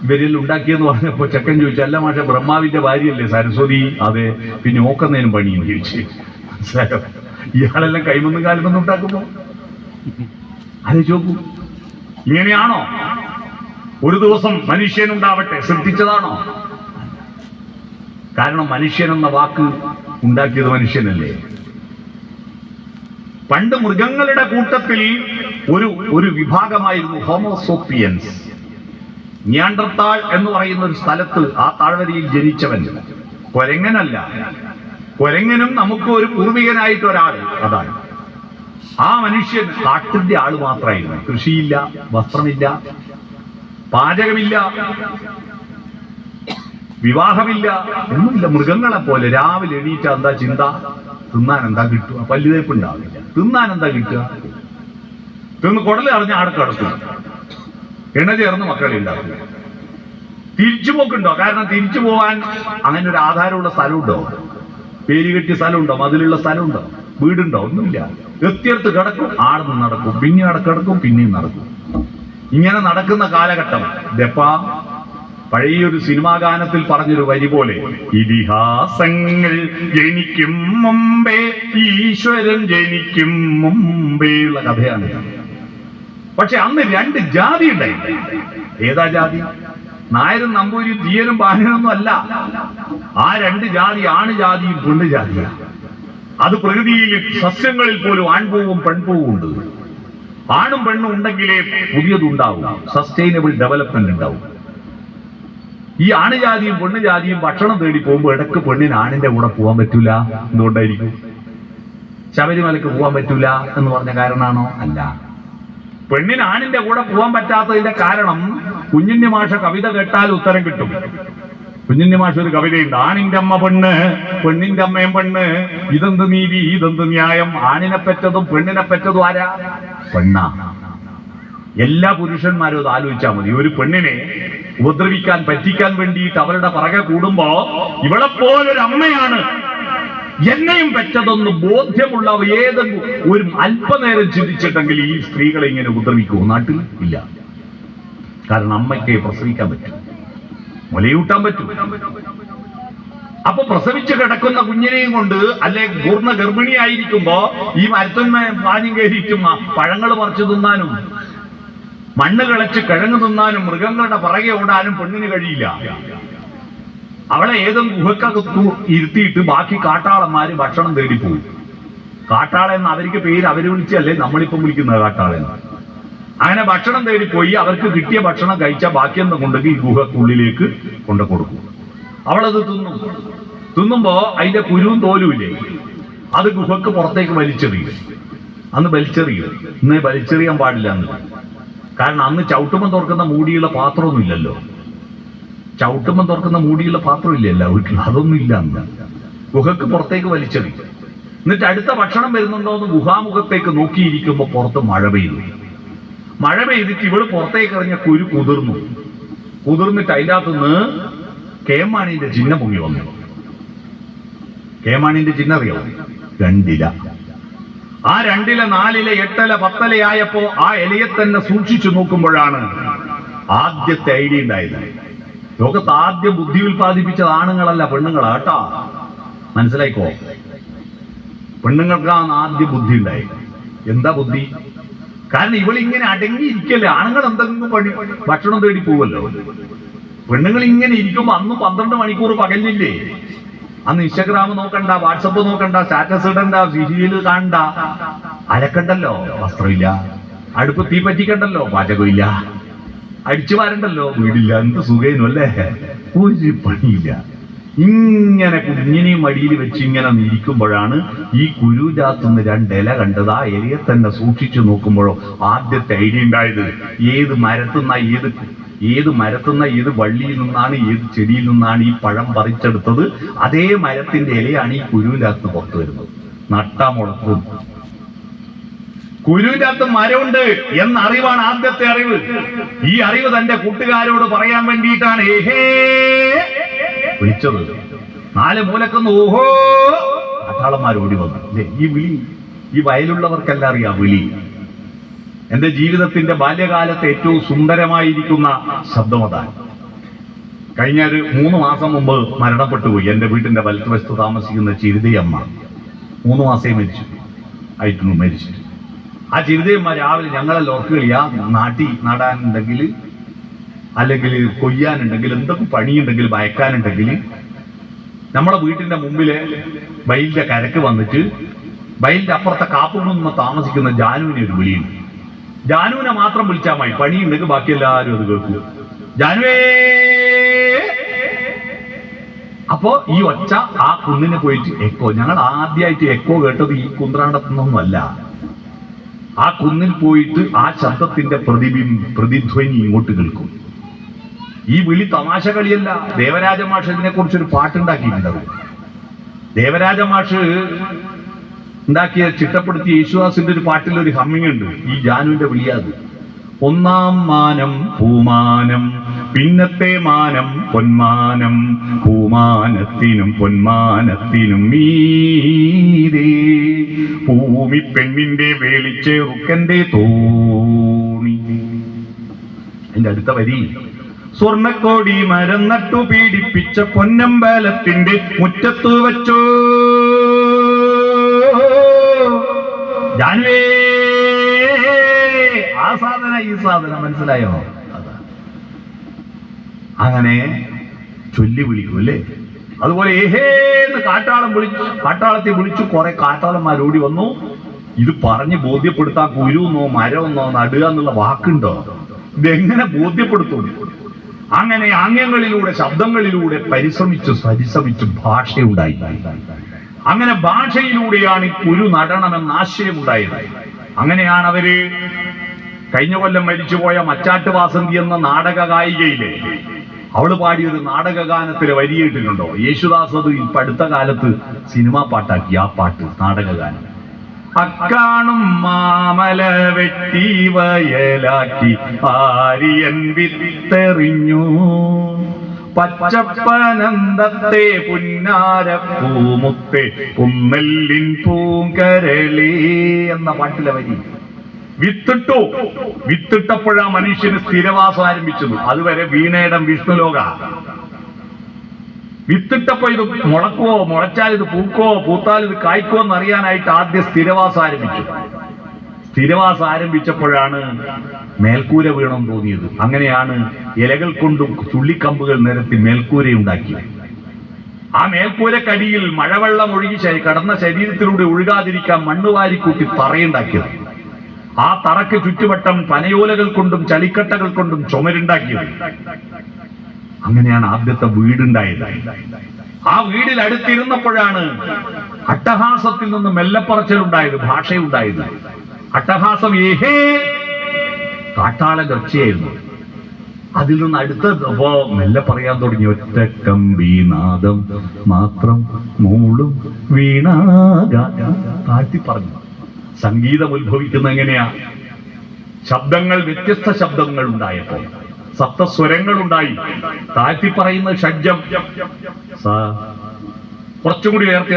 ഇവരെല്ലാം ഉണ്ടാക്കിയെന്ന് പറഞ്ഞപ്പോ ചെക്കൻ ചോദിച്ചു, അല്ല മാഷെ ബ്രഹ്മാവിന്റെ ഭാര്യയല്ലേ സരസ്വതി? അതെ. പിന്നെ ഓക്കുന്നതിനും പണിയെന്ന് ചോദിച്ചു. മനസ്സിലായോ? ഇയാളെല്ലാം കൈമെന്നും കാലുമെന്നും ഉണ്ടാക്കുമ്പോ അത് ചോക്കൂ, ഇങ്ങനെയാണോ? ഒരു ദിവസം മനുഷ്യനുണ്ടാവട്ടെ സൃഷ്ടിച്ചതാണോ? കാരണം മനുഷ്യൻ എന്ന വാക്ക് ഉണ്ടാക്കിയത് മനുഷ്യനല്ലേ. പണ്ട് മൃഗങ്ങളുടെ കൂട്ടത്തിൽ ഒരു വിഭാഗമായിരുന്നു ഹോമോസോപ്പിയൻസ്. നിയാണ്ടർത്താൾ എന്ന് പറയുന്ന ഒരു സ്ഥലത്ത് ആ താഴ്വരയിൽ ജനിച്ചവൻ കൊരങ്ങനല്ല. കൊരങ്ങനും നമുക്ക് ഒരു പൂർവികനായിട്ട് ഒരാൾ, അതാണ്. ആ മനുഷ്യൻ കാട്ടിന്റെ ആള് മാത്രമായിരുന്നു. കൃഷിയില്ല, വസ്ത്രമില്ല, പാചകമില്ല, വിവാഹമില്ല, ഒന്നുമില്ല. മൃഗങ്ങളെ പോലെ രാവിലെ എണീറ്റ എന്താ ചിന്ത? തിന്നാൻ എന്താ കിട്ടുക? പല്ലുതേപ്പ് ഉണ്ടാവില്ല. തിന്നാൻ എന്താ കിട്ടുക? തിന്ന് കുടല് അറിഞ്ഞ ആടക്കടക്കും, എണ്ണ ചേർന്ന് മക്കളെ ഉണ്ടാക്കും. തിരിച്ചുപോക്കുണ്ടോ? കാരണം തിരിച്ചു പോകാൻ അങ്ങനെ ഒരു ആധാരമുള്ള സ്ഥലമുണ്ടോ? പേര് കെട്ടിയ സ്ഥലമുണ്ടോ? മതിലുള്ള സ്ഥലമുണ്ടോ? വീടുണ്ടോ? ഒന്നുമില്ല. എത്തിയെടുത്ത് കിടക്കും, ആടുന്ന് നടക്കും, പിന്നെ കിടക്കും, പിന്നെയും നടക്കും. ഇങ്ങനെ നടക്കുന്ന കാലഘട്ടം. ദപ്പാ പഴയൊരു സിനിമാ ഗാനത്തിൽ പറഞ്ഞൊരു വരി പോലെ, ഇതിഹാസങ്ങൾ ജനിക്കും മുമ്പേ ഈശ്വരൻ ജനിക്കും മുമ്പേ ഉള്ള കഥയാണ്. പക്ഷെ അന്ന് 2 ജാതി ഉണ്ടായി. ഏതാ ജാതി? നായരും നമ്പൂരിയും തീയനും ബാഹനൊന്നും അല്ല. ആ 2 ജാതി ആണ് ജാതിയും പെണ്ണ് ജാതിയാണ്. അത് പ്രകൃതിയിൽ സസ്യങ്ങളിൽ പോലും ആൺപൂവും പെൺപൂവും ഉണ്ട്. ആണും പെണ്ണും ഉണ്ടെങ്കിലേ പുതിയതുണ്ടാവും, സസ്റ്റൈനബിൾ ഡെവലപ്മെന്റ് ഉണ്ടാവും. ഈ ആണുജാതിയും പെണ്ണുജാതിയും ഭക്ഷണം തേടി പോകുമ്പോൾ ഇടയ്ക്ക് പെണ്ണിന് ആണിന്റെ കൂടെ പോകാൻ പറ്റൂല. എന്തുകൊണ്ടായിരിക്കും? ശബരിമലക്ക് പോകാൻ പറ്റൂല എന്ന് പറഞ്ഞ കാരണമാണോ? അല്ല. പെണ്ണിന് ആണിന്റെ കൂടെ പോകാൻ പറ്റാത്തതിന്റെ കാരണം കുഞ്ഞുണ്ണി മാഷ കവിത കേട്ടാൽ ഉത്തരം കിട്ടും. കുഞ്ഞുണ്ണി മാഷ ഒരു കവിതയുണ്ട്, ആണിന്റെ അമ്മ പെണ്ണ്, പെണ്ണിന്റെ അമ്മയും പെണ്ണ്, ഇതെന്ത് നീതി, ഇതെന്ത് ന്യായം. ആണിനെ പെറ്റതും പെണ്ണിനെ പെറ്റതും ആരാ? പെണ്ണ. എല്ലാ പുരുഷന്മാരും അത് ആലോചിച്ചാൽ മതി. ഒരു പെണ്ണിനെ ഉപദ്രവിക്കാൻ, പറ്റിക്കാൻ വേണ്ടിയിട്ട് അവരുടെ പുറകെ കൂടുമ്പോ ഇവളെപ്പോലൊരു അമ്മയാണ് എന്നെയും പെറ്റതൊന്ന് ബോധ്യമുള്ള ഏതെങ്കിലും ഒരു അല്പനേരം ചിന്തിച്ചിട്ടെങ്കിൽ ഈ സ്ത്രീകളെ ഇങ്ങനെ ഉപദ്രവിക്കുമോ? നാട്ടിൽ ഇല്ല. കാരണം അമ്മയ്ക്ക് പ്രസവിക്കാൻ പറ്റും, മുലയൂട്ടാൻ പറ്റും. അപ്പൊ പ്രസവിച്ച് കിടക്കുന്ന കുഞ്ഞിനെയും കൊണ്ട്, അല്ലെ പൂർണ്ണ ഗർഭിണിയായിരിക്കുമ്പോ ഈ മരത്തുന്മ പാഞ്ഞും കയറിയിട്ടും പഴങ്ങൾ പറിച്ചു തിന്നാനും മണ്ണ് കിളച്ച് കിഴങ്ങ് തിന്നാനും മൃഗങ്ങളുടെ പുറകെ ഓടാനും പെണ്ണിന് കഴിയില്ല. അവളെ ഏതും ഗുഹക്കകത്തു ഇരുത്തിയിട്ട് ബാക്കി കാട്ടാളന്മാര് ഭക്ഷണം തേടിപ്പോകും. കാട്ടാളെന്ന് അവർക്ക് പേര് അവര് വിളിച്ചല്ലേ നമ്മളിപ്പം വിളിക്കുന്നത് കാട്ടാളെന്ന്. അങ്ങനെ ഭക്ഷണം തേടിപ്പോയി അവർക്ക് കിട്ടിയ ഭക്ഷണം കഴിച്ചാൽ ബാക്കിയെന്ന് കൊണ്ടെങ്കിൽ ഈ ഗുഹക്കുള്ളിലേക്ക് കൊണ്ടു കൊടുക്കും. അവളത് തിന്നുമ്പോ അതിന്റെ കുരുവും തോലും ഇല്ലേ, അത് ഗുഹക്ക് പുറത്തേക്ക് വലിച്ചെറിയും. അന്ന് വലിച്ചെറിയും. ഇന്ന് വലിച്ചെറിയാൻ പാടില്ല അന്ന്. കാരണം അന്ന് ചവിട്ടുമ്പം തുറക്കുന്ന മൂടിയുള്ള പാത്രമൊന്നും ഇല്ലല്ലോ. ചവിട്ടുമ്പം തുറക്കുന്ന മൂടിയുള്ള പാത്രം ഇല്ലല്ലോ വീട്ടിൽ, അതൊന്നും ഇല്ല അന്ന്. ഗുഹക്ക് പുറത്തേക്ക് വലിച്ചെറിയും. എന്നിട്ട് അടുത്ത ഭക്ഷണം വരുന്നുണ്ടോ എന്ന് ഗുഹാമുഖത്തേക്ക് നോക്കിയിരിക്കുമ്പോ പുറത്ത് മഴ പെയ്തു. മഴ പെയ്തിട്ട് ഇവള് പുറത്തേക്ക് ഇറങ്ങിയ കുരു കുതിർന്നിട്ട് അതിൻ്റെ അകത്തുനിന്ന് കേമാണിന്റെ ചിഹ്നം പൊങ്ങി വന്നു. കേമാണിന്റെ ചിഹ്നം അറിയാമോ? 2 ഇല. ആ 2 ഇല 4 ഇല 8 ഇല 10 ഇല ആയപ്പോ ആ ഇലയെ തന്നെ സൂക്ഷിച്ചു നോക്കുമ്പോഴാണ് ആദ്യത്തെ ഐഡിയ ഉണ്ടായത്. ലോകത്ത് ആദ്യം ബുദ്ധി ഉൽപ്പാദിപ്പിച്ചത് ആണുങ്ങളല്ല, പെണ്ണുങ്ങളാ കേട്ടാ, മനസ്സിലായിക്കോ. പെണ്ണുങ്ങൾക്കാണ് ആദ്യം ബുദ്ധി ഉണ്ടായത്. എന്താ ബുദ്ധി? കാരണം ഇവളിങ്ങനെ അടങ്ങിയിരിക്കല്ലേ. ആണുങ്ങൾ എന്തെങ്കിലും ഭക്ഷണം തേടി പോവല്ലോ. പെണ്ണുങ്ങൾ ഇങ്ങനെ ഇരിക്കുമ്പോ അന്ന് 12 മണിക്കൂർ പകലില്ലേ. അന്ന് ഇൻസ്റ്റഗ്രാം നോക്കണ്ട, വാട്സപ്പ് നോക്കണ്ട, സ്റ്റാറ്റസ് ഇടണ്ട, സീരിയൽ കാണണ്ട, അലക്കണ്ടല്ലോ, വസ്ത്രമില്ല, അടുപ്പ് തീ പറ്റിക്കണ്ടല്ലോ, പാചകമില്ല, അടിച്ചു വാരണ്ടല്ലോ, വീടില്ല. എന്ത് സുഖേനു അല്ലേ, ഒരു പണിയില്ല. ഇങ്ങനെ കുഞ്ഞിനെയും മടിയിൽ വെച്ച് ഇങ്ങനെ ഇരിക്കുമ്പോഴാണ് ഈ കുരുജാത്തുനിന്ന് 2 ഇല കണ്ടത്. ആ ഇലയെ തന്നെ സൂക്ഷിച്ചു നോക്കുമ്പോഴോ ആദ്യത്തെ ഐഡിയ ഉണ്ടായത്. ഏത് മരത്തുന്ന ഏത് ഏത് മരത്തുന്ന ഏത് വള്ളിയിൽ നിന്നാണ് ഏത് ചെടിയിൽ നിന്നാണ് ഈ പഴം പറിച്ചെടുത്തത്, അതേ മരത്തിന്റെ ഇലയാണ് ഈ കുരുവിന്റെ അകത്ത് പുറത്തു വരുന്നത്. നട്ടാ മുളക്കും. കുരുവിന്റെ അകത്ത് മരമുണ്ട് എന്ന അറിവാണ് ആദ്യത്തെ അറിവ്. ഈ അറിവ് തന്റെ കൂട്ടുകാരോട് പറയാൻ വേണ്ടിയിട്ടാണ് ഏഹേ വിളിച്ചത്. 4 മൂലക്കൊന്ന് ഓഹോ കാട്ടാളന്മാർ ഓടി വന്നു. അല്ലേ, ഈ വിളി ഈ വയലുള്ളവർക്കെല്ലാം അറിയാം വിളി. എന്റെ ജീവിതത്തിന്റെ ബാല്യകാലത്ത് ഏറ്റവും സുന്ദരമായിരിക്കുന്ന ശബ്ദം അതാണ്. കഴിഞ്ഞ ഒരു 3 മാസം മുമ്പ് മരണപ്പെട്ടു പോയി എന്റെ വീട്ടിന്റെ വലത്തുവശത്ത് താമസിക്കുന്ന ചിരിതയമ്മ. 3 മാസേ ആയിട്ടുണ്ട് മരിച്ചിട്ട്. ആ ചിരിതയമ്മ രാവിലെ ഞങ്ങളെല്ലാം ഓർക്കുകയാ, നാട്ടി നടാനുണ്ടെങ്കിൽ അല്ലെങ്കിൽ കൊയ്യാനുണ്ടെങ്കിൽ എന്തൊക്കെ പണിയുണ്ടെങ്കിൽ വയക്കാനുണ്ടെങ്കിൽ നമ്മളെ വീട്ടിന്റെ മുമ്പിലെ വയലിന്റെ കരക്ക് വന്നിട്ട് വയലിന്റെ അപ്പുറത്തെ കാപ്പുകുന്ന് താമസിക്കുന്ന ജാനുവിനെ ഒരു വിളിയുണ്ട്. ജാനുവിനെ മാത്രം വിളിച്ചാൽ മതി, പണിയുണ്ടെങ്കിൽ ബാക്കി എല്ലാവരും അത് കേൾക്കും. ജാനുവേ. അപ്പോ ഈ ഒച്ച ആ കുന്നിന് പോയിട്ട് എക്കോ. ഞങ്ങൾ ആദ്യമായിട്ട് എക്കോ കേട്ടത് ഈ കുന്ത്രാണ്ടത്തുനിന്നൊന്നുമല്ല. ആ കുന്നിൽ പോയിട്ട് ആ ശബ്ദത്തിന്റെ പ്രതിധ്വനി ഇങ്ങോട്ട് കേൾക്കും. ഈ വിളി തമാശ കളിയല്ല. ദേവരാജ മാഷ് ഇതിനെ കുറിച്ചൊരു പാട്ടുണ്ടാക്കിയിട്ടുണ്ട്. ദേവരാജ മാഷ് ഉണ്ടാക്കിയ ചിട്ടപ്പെടുത്തിയ യേശുദാസിന്റെ ഒരു പാട്ടിൽ ഒരു ഹമ്മിങ് ഉണ്ട്. ഈ ജാനുവിന്റെ വിളിയാത്. 1-ാം മാനം പൂമാനം, പിന്നത്തെ മാനം പൊന്മാനം, പൂമാനത്തിനും പൊന്മാനത്തിനും മീരേ ഭൂമി പെണ്ണിന്റെ വേളിച്ചെറുക്കന്റെ തോണി. അതിന്റെ അടുത്ത വരി, സ്വർണ്ണക്കോടി മരം നട്ടു പീഡിപ്പിച്ച പൊന്നമ്പലത്തിന്റെ മുറ്റത്തു വച്ചോ ജാനുവേ. ആ സാധന ഈ സാധനം മനസ്സിലായോ? അതാണ്. അങ്ങനെ ചൊല്ലി വിളിക്കും അല്ലേ. അതുപോലെ ഏഹേന്ന് കാട്ടാളത്തെ വിളിച്ചു. കുറെ കാട്ടാളന്മാരോടി വന്നു. ഇത് പറഞ്ഞ് ബോധ്യപ്പെടുത്താൻ കുരുന്നോ മരമെന്നോ നടുക എന്നുള്ള വാക്കുണ്ടോ? ഇതെങ്ങനെ ബോധ്യപ്പെടുത്തും? അങ്ങനെ ആംഗ്യങ്ങളിലൂടെ ശബ്ദങ്ങളിലൂടെ പരിശ്രമിച്ച് ഭാഷയുണ്ടായി. അങ്ങനെ ഭാഷയിലൂടെയാണ് ഈ കുരു നടണമെന്ന ആശയമുണ്ടായത്. അങ്ങനെയാണ് അവര് കഴിഞ്ഞ കൊല്ലം മരിച്ചുപോയ മച്ചാട്ട് വാസന്തി എന്ന നാടക ഗായികയിലെ അവള് പാടിയൊരു നാടക ഗാനത്തിലെ വരിയിട്ടിട്ടുണ്ടോ? യേശുദാസ് അത് ഇപ്പൊ അടുത്ത കാലത്ത് സിനിമാ പാട്ടാക്കി. ആ പാട്ട് നാടകഗാനം. അക്കാണും മാമല വെട്ടി വയലാക്കി ആര്യൻ വിത്തെറിഞ്ഞു, പച്ചപ്പനന്തത്തെ പുന്നാരപ്പൂമുത്തെ കുന്നെല്ലിൻ പൂങ്കരളി എന്ന പാട്ടിലെ വരി. വിത്തിട്ടപ്പോഴാ മനുഷ്യന് സ്ഥിരവാസം ആരംഭിച്ചത്. അതുവരെ വീണേടം വിഷ്ണുലോക. വിത്തിട്ടപ്പോ ഇത് മുളക്കുവോ, മുളച്ചാൽ ഇത് പൂക്കോ, പൂത്താൽ ഇത് കായ്ക്കോ എന്നറിയാനായിട്ട് ആദ്യം സ്ഥിരവാസം ആരംഭിച്ചു. സ്ഥിരവാസം ആരംഭിച്ചപ്പോഴാണ് മേൽക്കൂര വീണം തോന്നിയത്. അങ്ങനെയാണ് ഇലകൾ കൊണ്ടും ചുള്ളിക്കമ്പുകൾ നിരത്തി മേൽക്കൂരയുണ്ടാക്കിയത്. ആ മേൽക്കൂരക്കടിയിൽ മഴവെള്ളം ഒഴുകി കടന്ന ശരീരത്തിലൂടെ ഒഴുകാതിരിക്കാൻ മണ്ണുവാരിക്കൂട്ടി തറയുണ്ടാക്കിയത്. ആ തറയ്ക്ക് ചുറ്റുവട്ടം പനയോലകൾ കൊണ്ടും ചളിക്കട്ടകൾ കൊണ്ടും ചുമരുണ്ടാക്കിയത്. അങ്ങനെയാണ് ആദ്യത്തെ വീടുണ്ടായത്. ആ വീടിൽ അടുത്തിരുന്നപ്പോഴാണ് അട്ടഹാസത്തിൽ നിന്ന് മെല്ലപ്പറച്ചിലുണ്ടായത്, ഭാഷയുണ്ടായത്. അട്ടഹാസം ഏഹേ കാട്ടാളന്റെ ഒച്ചയായിരുന്നു. അതിൽ നിന്ന് അടുത്തപ്പോ മെല്ലെ പറയാൻ തുടങ്ങി. ഒറ്റക്കമ്പീനാദം മാത്രം മൂളും വീണാഗാനം താഴ്ത്തി പറഞ്ഞു. സംഗീതം ഉത്ഭവിക്കുന്ന എങ്ങനെയാ? ശബ്ദങ്ങൾ, വ്യത്യസ്ത ശബ്ദങ്ങൾ ഉണ്ടായപ്പോ സപ്തസ്വരങ്ങൾ ഉണ്ടായി. താഴ്ത്തി പറയുന്ന ഷഡ്ജം, കുറച്ചും കൂടി നേരത്തെ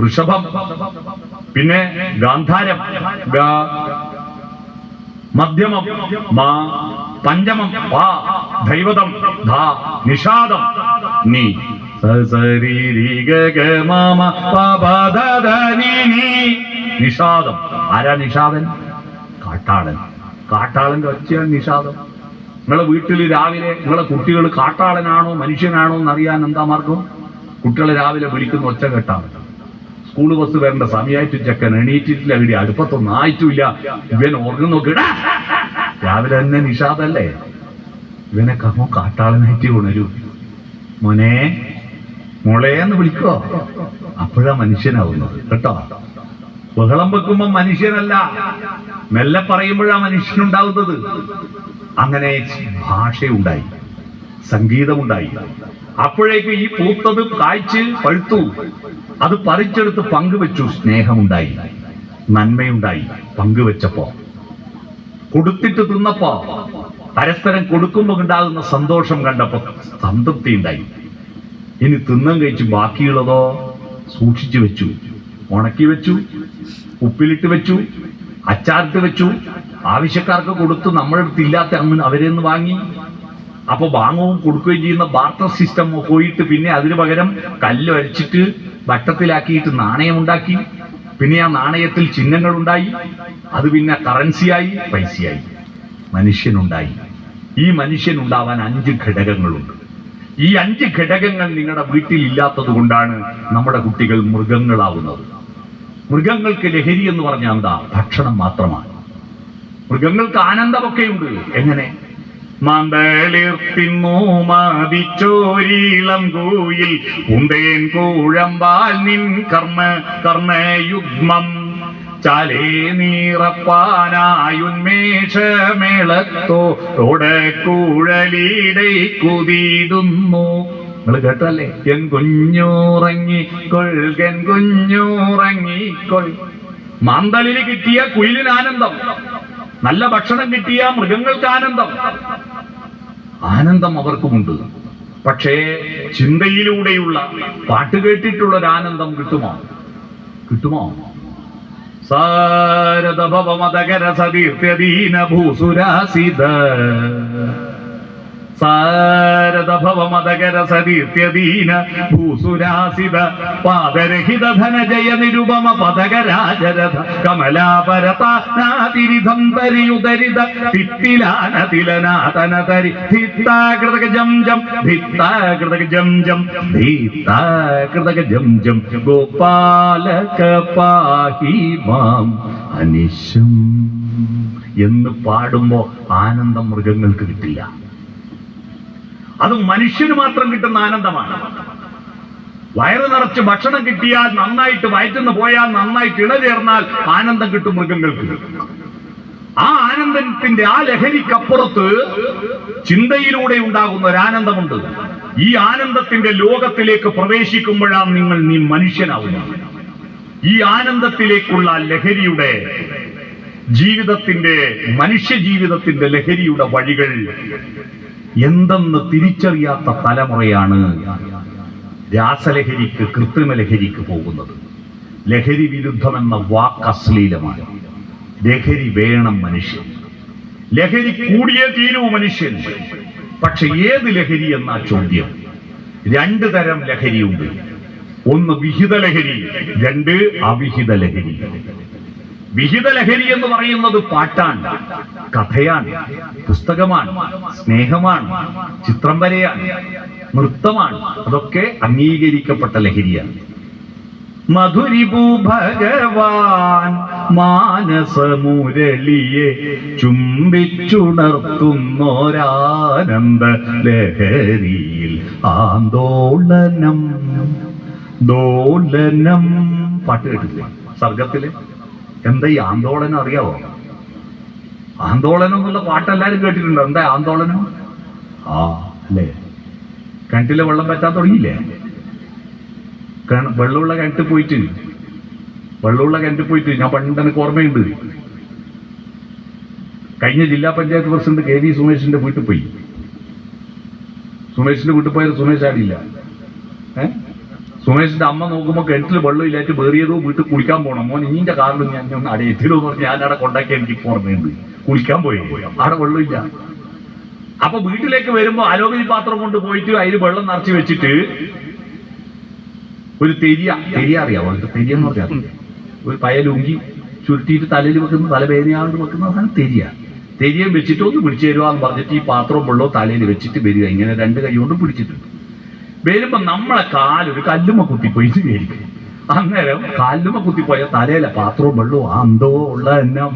ഋഷഭം, പിന്നെ ഗാന്ധാരം, മധ്യമം, മാ, പഞ്ചമം, പാ, ദൈവതം, ധാ, നിഷാദം, നീ, നിഷാദം. ആരാ നിഷാദൻ? കാട്ടാളൻ. കാട്ടാളന്റെ ഒച്ചയാണ് നിഷാദം. നിങ്ങളെ വീട്ടിൽ രാവിലെ നിങ്ങളെ കുട്ടികൾ കാട്ടാളനാണോ മനുഷ്യനാണോ എന്നറിയാൻ എന്താ മാർഗം? കുട്ടികളെ രാവിലെ വിളിക്കുന്ന ഒച്ച കേട്ടാണ്. സ്കൂൾ ബസ് വരേണ്ട സമയമായിട്ട് ചെക്കൻ എണീറ്റിട്ടില്ല, ഇവിടെ അടുപ്പത്തൊന്നും ആയിട്ടുമില്ല. ഇവൻ ഓർഗം നോക്കിട രാവിലെ തന്നെ നിഷാദല്ലേ. ഇവനെ കമ്മോ കാട്ടാളനായിട്ട് ഉണരൂ. മോനെ മോളേന്ന് വിളിക്കോ, അപ്പോഴാ മനുഷ്യനാവുന്നത് കേട്ടോ. ബഹളം വെക്കുമ്പോ മനുഷ്യനല്ല, മെല്ലെ പറയുമ്പോഴാ മനുഷ്യനുണ്ടാവുന്നത്. അങ്ങനെ ഭാഷയുണ്ടായി, സംഗീതമുണ്ടായി. അപ്പോഴേക്ക് ഈ പൂത്തത് കായ്ച്ച് പഴുത്തു. അത് പറിച്ചെടുത്ത് പങ്കുവെച്ചു. സ്നേഹമുണ്ടായി, നന്മയുണ്ടായി. പങ്കുവെച്ചപ്പോ, കൊടുത്തിട്ട് തിന്നപ്പോ, പരസ്പരം കൊടുക്കുമ്പോൾ ഉണ്ടാകുന്ന സന്തോഷം കണ്ടപ്പോ സംതൃപ്തി ഉണ്ടായി. ഇനി തിന്നും കഴിച്ച് ബാക്കിയുള്ളതോ സൂക്ഷിച്ചു വെച്ചു, ഉണക്കി വെച്ചു, ഉപ്പിലിട്ട് വെച്ചു, അച്ചാറിട്ട് വെച്ചു, ആവശ്യക്കാർക്ക് കൊടുത്തു. നമ്മുടെ അടുത്ത് ഇല്ലാത്ത അന്ന് അവരിൽ നിന്ന് വാങ്ങി. അപ്പൊ വാങ്ങുകയും കൊടുക്കുകയും ചെയ്യുന്ന ബാർട്ടർ സിസ്റ്റം പോയിട്ട് പിന്നെ അതിന് പകരം കല്ല് അരിച്ചിട്ട് വട്ടത്തിലാക്കിയിട്ട് നാണയമുണ്ടാക്കി. പിന്നെ ആ നാണയത്തിൽ ചിഹ്നങ്ങൾ ഉണ്ടായി. അത് പിന്നെ കറൻസിയായി, പൈസയായി. മനുഷ്യനുണ്ടായി. ഈ മനുഷ്യനുണ്ടാവാൻ 5 ഘടകങ്ങളുണ്ട്. ഈ 5 ഘടകങ്ങൾ നിങ്ങളുടെ വീട്ടിൽ ഇല്ലാത്തത് കൊണ്ടാണ് നമ്മുടെ കുട്ടികൾ മൃഗങ്ങളാവുന്നത്. മൃഗങ്ങൾക്ക് ലഹരി എന്ന് പറഞ്ഞാൽ എന്താ? ഭക്ഷണം മാത്രമാണ്. മൃഗങ്ങൾക്ക് ആനന്ദമൊക്കെയുണ്ട്. എങ്ങനെ? മാന്തളിർത്തിന്നു മതിച്ചോരീളം കൂയിൽ ഉണ്ടേൻ കൂഴമ്പാൽ നിൻ കർണയുഗ്മം ചാലേ നീറപ്പാനായുന്മേഷമേളത്തോടെ കൂഴലീടെ കുതിടുന്നു. നിങ്ങൾ കേട്ടല്ലേ? എൻ കുഞ്ഞുറങ്ങിക്കൊൾകൻ കുഞ്ഞുറങ്ങിക്കൊൾ. മാന്തളിൽ കിട്ടിയ കുയിലിന് ആനന്ദം, നല്ല ഭക്ഷണം കിട്ടിയ മൃഗങ്ങൾക്ക് ആനന്ദം. ആനന്ദം അവർക്കുമുണ്ട്. പക്ഷേ ചിന്തയിലൂടെയുള്ള പാട്ട് കേട്ടിട്ടുള്ള ഒരു ആനന്ദം കിട്ടുമോ? കിട്ടുമോ? സാരദഭവമതകര സതീർത്ഥ്യദീന ഭൂസുരാസിത സാരദഭവമതകര സതീർത്ഥ്യദീന ഭൂസുരാസിത പാദരഹിത ധനജയ നിരുപമ പദകരാജരഥ കമലാപരതാനാതിരിധം തരിയുദരിത തിത്തിലാനതിലനാതന തരി ധിത്താകൃതക ജം ജം ധിത്താകൃതക ജം ജം ധിത്താകൃതക ജം ജം ഗോപാലക പാഹി മാം അനിശം എന്ന് പാടുമ്പോ ആനന്ദം മൃഗങ്ങൾക്ക് കിട്ടില്ല. അത് മനുഷ്യന് മാത്രം കിട്ടുന്ന ആനന്ദമാണ്. വയറ് നിറച്ച് ഭക്ഷണം കിട്ടിയാൽ, നന്നായിട്ട് വയറ്റുന്ന് പോയാൽ, നന്നായിട്ട് ഇണചേർന്നാൽ ആനന്ദം കിട്ടും മൃഗങ്ങൾക്ക്. ആ ആനന്ദത്തിന്റെ, ആ ലഹരിക്കപ്പുറത്ത് ചിന്തയിലൂടെ ഉണ്ടാകുന്ന ഒരു ആനന്ദമുണ്ട്. ഈ ആനന്ദത്തിന്റെ ലോകത്തിലേക്ക് പ്രവേശിക്കുമ്പോഴാണ് നീ മനുഷ്യനാവുന്നത്. ഈ ആനന്ദത്തിലേക്കുള്ള ലഹരിയുടെ ജീവിതത്തിന്റെ, മനുഷ്യ ജീവിതത്തിന്റെ ലഹരിയുടെ വഴികൾ എന്തെന്ന് തിരിച്ചറിയാത്ത തലമുറയാണ് രാസലഹരിക്ക്, കൃത്രിമ ലഹരിക്ക് പോകുന്നത്. ലഹരി വിരുദ്ധമെന്ന വാക്ക് അശ്ലീലമാണ്. ലഹരി വേണം മനുഷ്യൻ. ലഹരി കൂടിയേ തീരൂ മനുഷ്യൻ. പക്ഷെ ഏത് ലഹരി എന്നാ ചോദ്യം. 2 തരം ലഹരിയുണ്ട്. ഒന്ന് വിഹിത ലഹരി, 2 അവിഹിത ലഹരി. വിഹിത ലഹരി എന്ന് പറയുന്നത് പാട്ടാണ്, കഥയാണ്, പുസ്തകമാണ്, സ്നേഹമാണ്, ചിത്രം വരെയാണ്, നൃത്തമാണ്. അതൊക്കെ അംഗീകരിക്കപ്പെട്ട ലഹരിയാണ്. മധുരിപു ഭഗവാൻ മാനസമുരളിയെ ചുംബിച്ചുണർത്തുന്നോരാനന്ദ ലഹരിയിൽ ആന്തോളനം ദോലനം. പാട്ട് കേട്ടില്ലേ സർഗത്തില്? എന്താ ഈ ആന്തോളനം അറിയാവോ? ആന്തോളനം എന്നുള്ള പാട്ട് എല്ലാരും കേട്ടിട്ടുണ്ടോ? എന്താ ആന്തോളനം? അല്ലേ, കിണറ്റിലെ വെള്ളം പറ്റാൻ തുടങ്ങിയില്ലേ? വെള്ളമുള്ള കിണറ്റിൽ പോയിട്ട് ഞാൻ പണ്ട് എനിക്ക് ഓർമ്മയുണ്ട്. കഴിഞ്ഞ ജില്ലാ പഞ്ചായത്ത് പ്രസിഡന്റ് KV സുമേഷിന്റെ വീട്ടിൽ പോയി. സുമേഷിന്റെ വീട്ടിൽ പോയത് സുമേഷ് ആടില്ല. സുമേഷിന്റെ അമ്മ നോക്കുമ്പോൾ കിണറ്റിൽ വെള്ളം ഇല്ലാറ്റ് വേറിയതോ വീട്ടിൽ കുളിക്കാൻ പോകണം. മോൻ ഇനിന്റെ കാറിൽ ഞാൻ ഒന്ന് അടയെത്തിലോ എന്ന് പറഞ്ഞ് ഞാൻ അവിടെ കൊണ്ടാക്കി എനിക്ക് ഓർമ്മയുണ്ട്. കുളിക്കാൻ പോയി, അവിടെ വെള്ളമില്ല. അപ്പൊ വീട്ടിലേക്ക് വരുമ്പോ അലോമനി പാത്രം കൊണ്ട് പോയിട്ട് അതിൽ വെള്ളം നിറച്ച് വെച്ചിട്ട് ഒരു തെരിയ അറിയാവോ? തെരിയെന്ന് പറഞ്ഞാൽ ഒരു പയലുങ്കി ചുരുട്ടിയിട്ട് തലയിൽ വെക്കുന്ന, തലവേദനയാണ്ട് വെക്കുന്ന സാധനം തെരിയം വെച്ചിട്ട് ഒന്ന് പിടിച്ചു തരുവാന്ന് പറഞ്ഞിട്ട് ഈ പാത്രവും വെള്ളവും തലയിൽ വെച്ചിട്ട് വരിക. ഇങ്ങനെ 2 കൈ കൊണ്ട് പിടിച്ചിട്ടുണ്ട്. വരുമ്പോ നമ്മളെ കാലൊരു കല്ലുമ്മ കുത്തിപ്പോയി വിചാരിക്കും. അന്നേരം കാലുമ്മ കുത്തിപ്പോയ തലയിലെ പാത്രവും വെള്ളവും ആന്തോളനം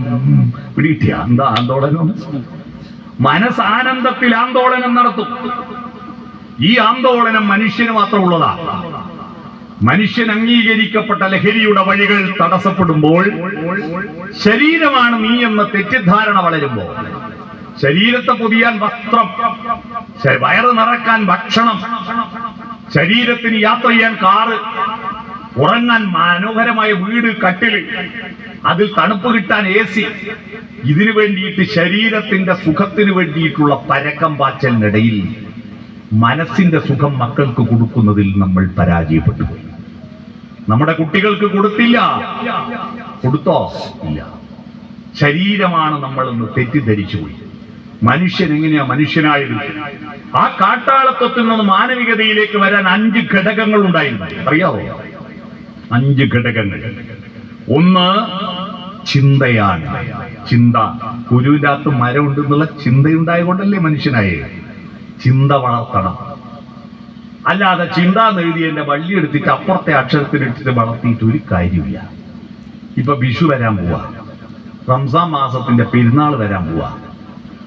പിടികിട്ടിയ എന്താ ആന്തോളനം? മനസാനന്ദത്തിൽ ആന്തോളനം നടത്തും. ഈ ആന്തോളനം മനുഷ്യന് മാത്രമുള്ളതാ. മനുഷ്യൻ അംഗീകരിക്കപ്പെട്ട ലഹരിയുടെ വഴികൾ തടസ്സപ്പെടുമ്പോൾ, ശരീരമാണ് നീ എന്ന തെറ്റിദ്ധാരണ വളരുമ്പോ, ശരീരത്തെ പൊതിയാൻ വസ്ത്രം, വയറ് നിറക്കാൻ ഭക്ഷണം, ശരീരത്തിന് യാത്ര ചെയ്യാൻ കാറ്, ഉറങ്ങാൻ മനോഹരമായ വീട്, കട്ടില്, അതിൽ തണുപ്പ് കിട്ടാൻ AC. ഇതിനു വേണ്ടിയിട്ട് ശരീരത്തിന്റെ സുഖത്തിന് വേണ്ടിയിട്ടുള്ള പരക്കം പാച്ചലിനിടയിൽ മനസ്സിന്റെ സുഖം മക്കൾക്ക് കൊടുക്കുന്നതിൽ നമ്മൾ പരാജയപ്പെട്ടു പോയി. നമ്മുടെ കുട്ടികൾക്ക് കൊടുത്തില്ല. കൊടുത്തോ? ഇല്ല. ശരീരമാണ് നമ്മളെന്ന് തെറ്റിദ്ധരിച്ചു പോയി. മനുഷ്യൻ എങ്ങനെയാ മനുഷ്യനായത്? ആ കാട്ടാളത്വത്തിൽ നിന്ന് മാനവികതയിലേക്ക് വരാൻ 5 ഘടകങ്ങൾ ഉണ്ടായിരുന്നു. അറിയാവോ? 5 ഘടകങ്ങൾ. ഒന്ന് ചിന്തയാണ്. ചിന്ത. കുരുവിന്റെ അകത്ത് മരം ഉണ്ടെന്നുള്ള ചിന്തയുണ്ടായതുകൊണ്ടല്ലേ മനുഷ്യനായേ. ചിന്ത വളർത്തണം. അല്ലാതെ ചിന്ത എഴുതി എന്റെ വള്ളി എടുത്തിട്ട് അപ്പുറത്തെ അക്ഷരത്തിലിട്ടിട്ട് വളർത്തിയിട്ട് ഒരു കാര്യമില്ല. ഇപ്പൊ വിഷു വരാൻ പോവാ, റംസാൻ മാസത്തിന്റെ പെരുന്നാൾ വരാൻ പോവാ.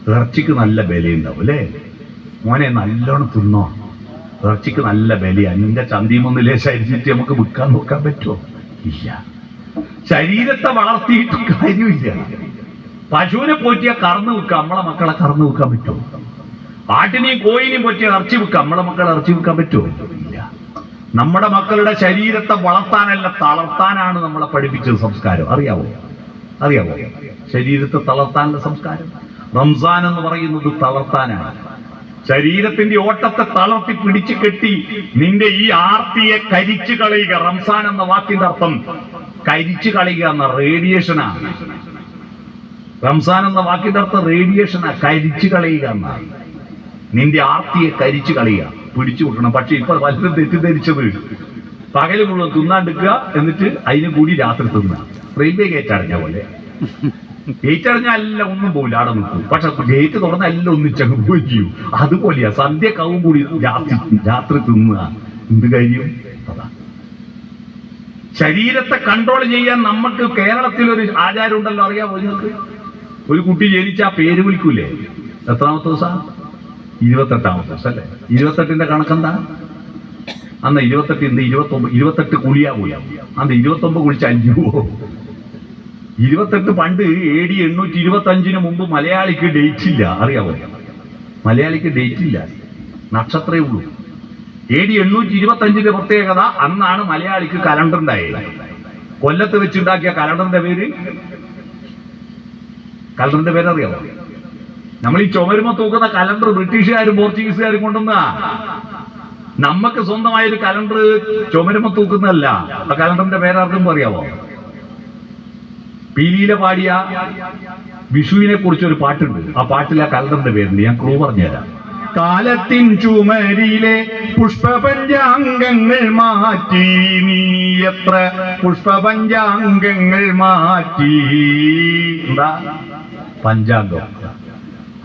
ഇറച്ചിക്ക് നല്ല വിലയുണ്ടാവും അല്ലേ? മോനെ നല്ലോണം തിന്നോ, ഇറച്ചിക്ക് നല്ല വിലയാണ്. നിന്റെ ചന്തിമൊന്നിലെ ശരീരത്തെ നമുക്ക് വിൽക്കാൻ നോക്കാൻ പറ്റുമോ? ഇല്ല. ശരീരത്തെ വളർത്തിയിട്ട് കാര്യമില്ല. പശുവിനെ പോറ്റിയാൽ കറന്നു വിൽക്കാം, നമ്മളെ മക്കളെ കറന്നു വിൽക്കാൻ പറ്റുമോ? ആട്ടിനെയും കോയിനെയും പോറ്റിയാൽ ഇറച്ചി വിൽക്കാം, നമ്മളെ മക്കളെ ഇറച്ചി വിൽക്കാൻ പറ്റുമോ? ഇല്ല. നമ്മുടെ മക്കളുടെ ശരീരത്തെ വളർത്താനല്ല തളർത്താനാണ് നമ്മളെ പഠിപ്പിച്ചത് സംസ്കാരം. അറിയാവോ? ശരീരത്തെ തളർത്താനുള്ള സംസ്കാരം. റംസാൻ എന്ന് പറയുന്നത് തളർത്താനാണ്. ശരീരത്തിന്റെ ഓട്ടത്തെ തളർത്തി പിടിച്ചു കെട്ടി നിന്റെ ഈ ആർത്തിയെ കരിച്ചു കളയുക. റംസാൻ എന്ന വാക്കിന്റെ അർത്ഥം കരിച്ചു കളയുക എന്ന റേഡിയേഷനാണ്. റംസാൻ എന്ന വാക്കിന്റെ അർത്ഥം റേഡിയേഷനാ, കരിച്ചു കളയുക എന്നാണ്. നിന്റെ ആർത്തിയെ കരിച്ചു കളയുക, പിടിച്ചു കൊടുക്കണം. പക്ഷെ ഇപ്പൊ പലരും തെറ്റിദ്ധരിച്ചത് പകല് മുഴുവൻ തിന്നാണ്ടിക്കുക, എന്നിട്ട് അതിന് കൂടി രാത്രി തിന്നുക. റെയിൽവേ ഗേറ്റ് അടഞ്ഞ പോലെ. ഗേറ്റ് അടഞ്ഞാൽ എല്ലാം ഒന്നും പോകില്ല, അവിടെ നിൽക്കും. പക്ഷെ ഗേറ്റ് തുറന്ന എല്ലാം ഒന്നിച്ചങ്ങ് പോയി ചെയ്യും. അതുപോലെയാ സന്ധ്യക്കാവും കൂടി രാത്രി തിന്നുക. എന്ത് കാര്യം? അതാ ശരീരത്തെ കൺട്രോൾ ചെയ്യാൻ നമുക്ക് കേരളത്തിൽ ഒരു ആചാരം ഉണ്ടല്ലോ, അറിയാമോ നിങ്ങൾക്ക്? ഒരു കുട്ടി ജനിച്ചാ പേര് വിളിക്കൂലേ? എത്രാമത്തെ ദിവസം? 28ാമത്തെ ദിവസം അല്ലേ? 28ന്റെ കണക്കെന്താ? അന്ന് 28 ഇന്ന് 29. 28 കുളിയാ പോയാ. അന്ന് 29 കുളിച്ച് 5 പോവും. 28 പണ്ട് AD 825 മുമ്പ് മലയാളിക്ക് ഡേറ്റ് ഇല്ല. അറിയാമോ? മലയാളിക്ക് ഡേറ്റ് ഇല്ല, നക്ഷത്രേ ഉള്ളൂ. AD 825 പ്രത്യേകത, അന്നാണ് മലയാളിക്ക് കലണ്ടർ ഉണ്ടായത്. കൊല്ലത്ത് വെച്ചുണ്ടാക്കിയ കലണ്ടറിന്റെ പേര് അറിയാമോ? നമ്മൾ ഈ ചുമരുമ തൂക്കുന്ന കലണ്ടർ ബ്രിട്ടീഷുകാരും പോർച്ചുഗീസുകാരും കൊണ്ടുവന്ന. നമുക്ക് സ്വന്തമായൊരു കലണ്ടർ ചുമരുമ തൂക്കുന്നതല്ല. ആ കലണ്ടറിന്റെ പേരാർക്കും അറിയാമോ? പീലിയില പാടിയ വിഷുവിനെ കുറിച്ചൊരു പാട്ടുണ്ട്. ആ പാട്ടിൽ ആ കലണ്ടറിന്റെ പേരുണ്ട്. ഞാൻ ക്ലൂ പറഞ്ഞുതരാം. കാലത്തിൻ ചുമരിലെ പുഷ്പപഞ്ചാംഗങ്ങൾ മാറ്റി നീ എത്ര പുഷ്പപഞ്ചാംഗങ്ങൾ മാറ്റി. എന്താ പഞ്ചാംഗം?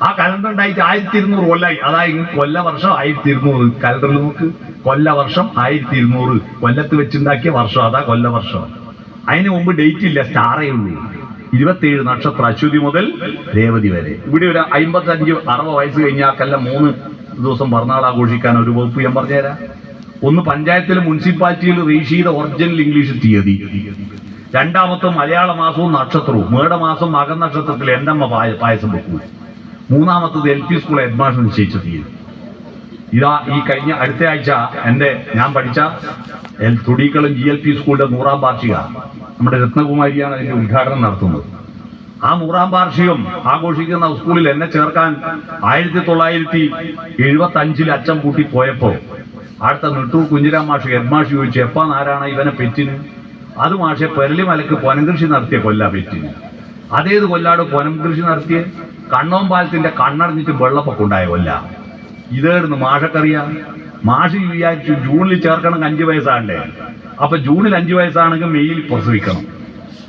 ആ കലണ്ടർ ഉണ്ടായിട്ട് 1200 കൊല്ലായി. അതായത് കൊല്ലവർഷം 1200. കലണ്ടറിൽ നോക്ക്, കൊല്ലവർഷം 1200. കൊല്ലത്ത് വെച്ചുണ്ടാക്കിയ വർഷം, അതാ കൊല്ലവർഷം. അതിന് മുമ്പ് ഡേറ്റ് ഇല്ല, സ്റ്റാറേ ഉള്ളൂ. 27 നക്ഷത്രം, അശ്വതി മുതൽ രേവതി വരെ. ഇവിടെ ഒരു 55-60 വയസ്സ് കഴിഞ്ഞാൽ കല്ല 3 ദിവസം പിറന്നാൾ ആഘോഷിക്കാൻ ഒരു വകുപ്പ് ഞാൻ പറഞ്ഞുതരാം. ഒന്ന് പഞ്ചായത്തിലും മുനിസിപ്പാലിറ്റിയിലും രജിസ്റ്റർ ചെയ്ത ഒറിജിനൽ ഇംഗ്ലീഷ് തീയതി. രണ്ടാമത്തെ മലയാള മാസവും നക്ഷത്രവും. മേടമാസം മകൻ നക്ഷത്രത്തിൽ എൻ്റെ അമ്മ പായസം വെക്കും. മൂന്നാമത്തത് LP സ്കൂൾ ഹെഡ്മാസ്റ്റർ നിശ്ചയിച്ച തീയതി. ഇതാ ഈ കഴിഞ്ഞ അടുത്ത ആഴ്ച ഞാൻ പഠിച്ച തുടിക്കളം GLP സ്കൂളിന്റെ 100ാം വാർഷിക. നമ്മുടെ രത്നകുമാരിയാണ് അതിന്റെ ഉദ്ഘാടനം നടത്തുന്നത്. ആ 100ാം വാർഷികം ആഘോഷിക്കുന്ന സ്കൂളിൽ എന്നെ ചേർക്കാൻ 1975 അച്ഛൻ കൂട്ടി പോയപ്പോ അടുത്ത നെട്ടൂർ കുഞ്ഞിരാം മാഷ് ഹെഡ്മാഷ് ചോദിച്ചു, എപ്പാ നാരായണ ഇവനെ പെറ്റിന്? അത് മാഷെ പെരളിമലക്ക് പൊനം കൃഷി നടത്തിയ കൊല്ല പെറ്റിന്. അതേത് കൊല്ലാട് പൊനം കൃഷി നടത്തിയ? കണ്ണോമ്പാലത്തിന്റെ കണ്ണടഞ്ഞിട്ട് വെള്ളപ്പൊക്കം ഉണ്ടായ കൊല്ല. ഇതായിരുന്നു മാഷക്കറിയാം. മാഷ് വിചാരിച്ചു ജൂണിൽ ചേർക്കണം, 5 വയസ്സാണ്ടേ. അപ്പൊ ജൂണിൽ 5 വയസ്സാണെങ്കിൽ മെയ്യിൽ പ്രസവിക്കണം.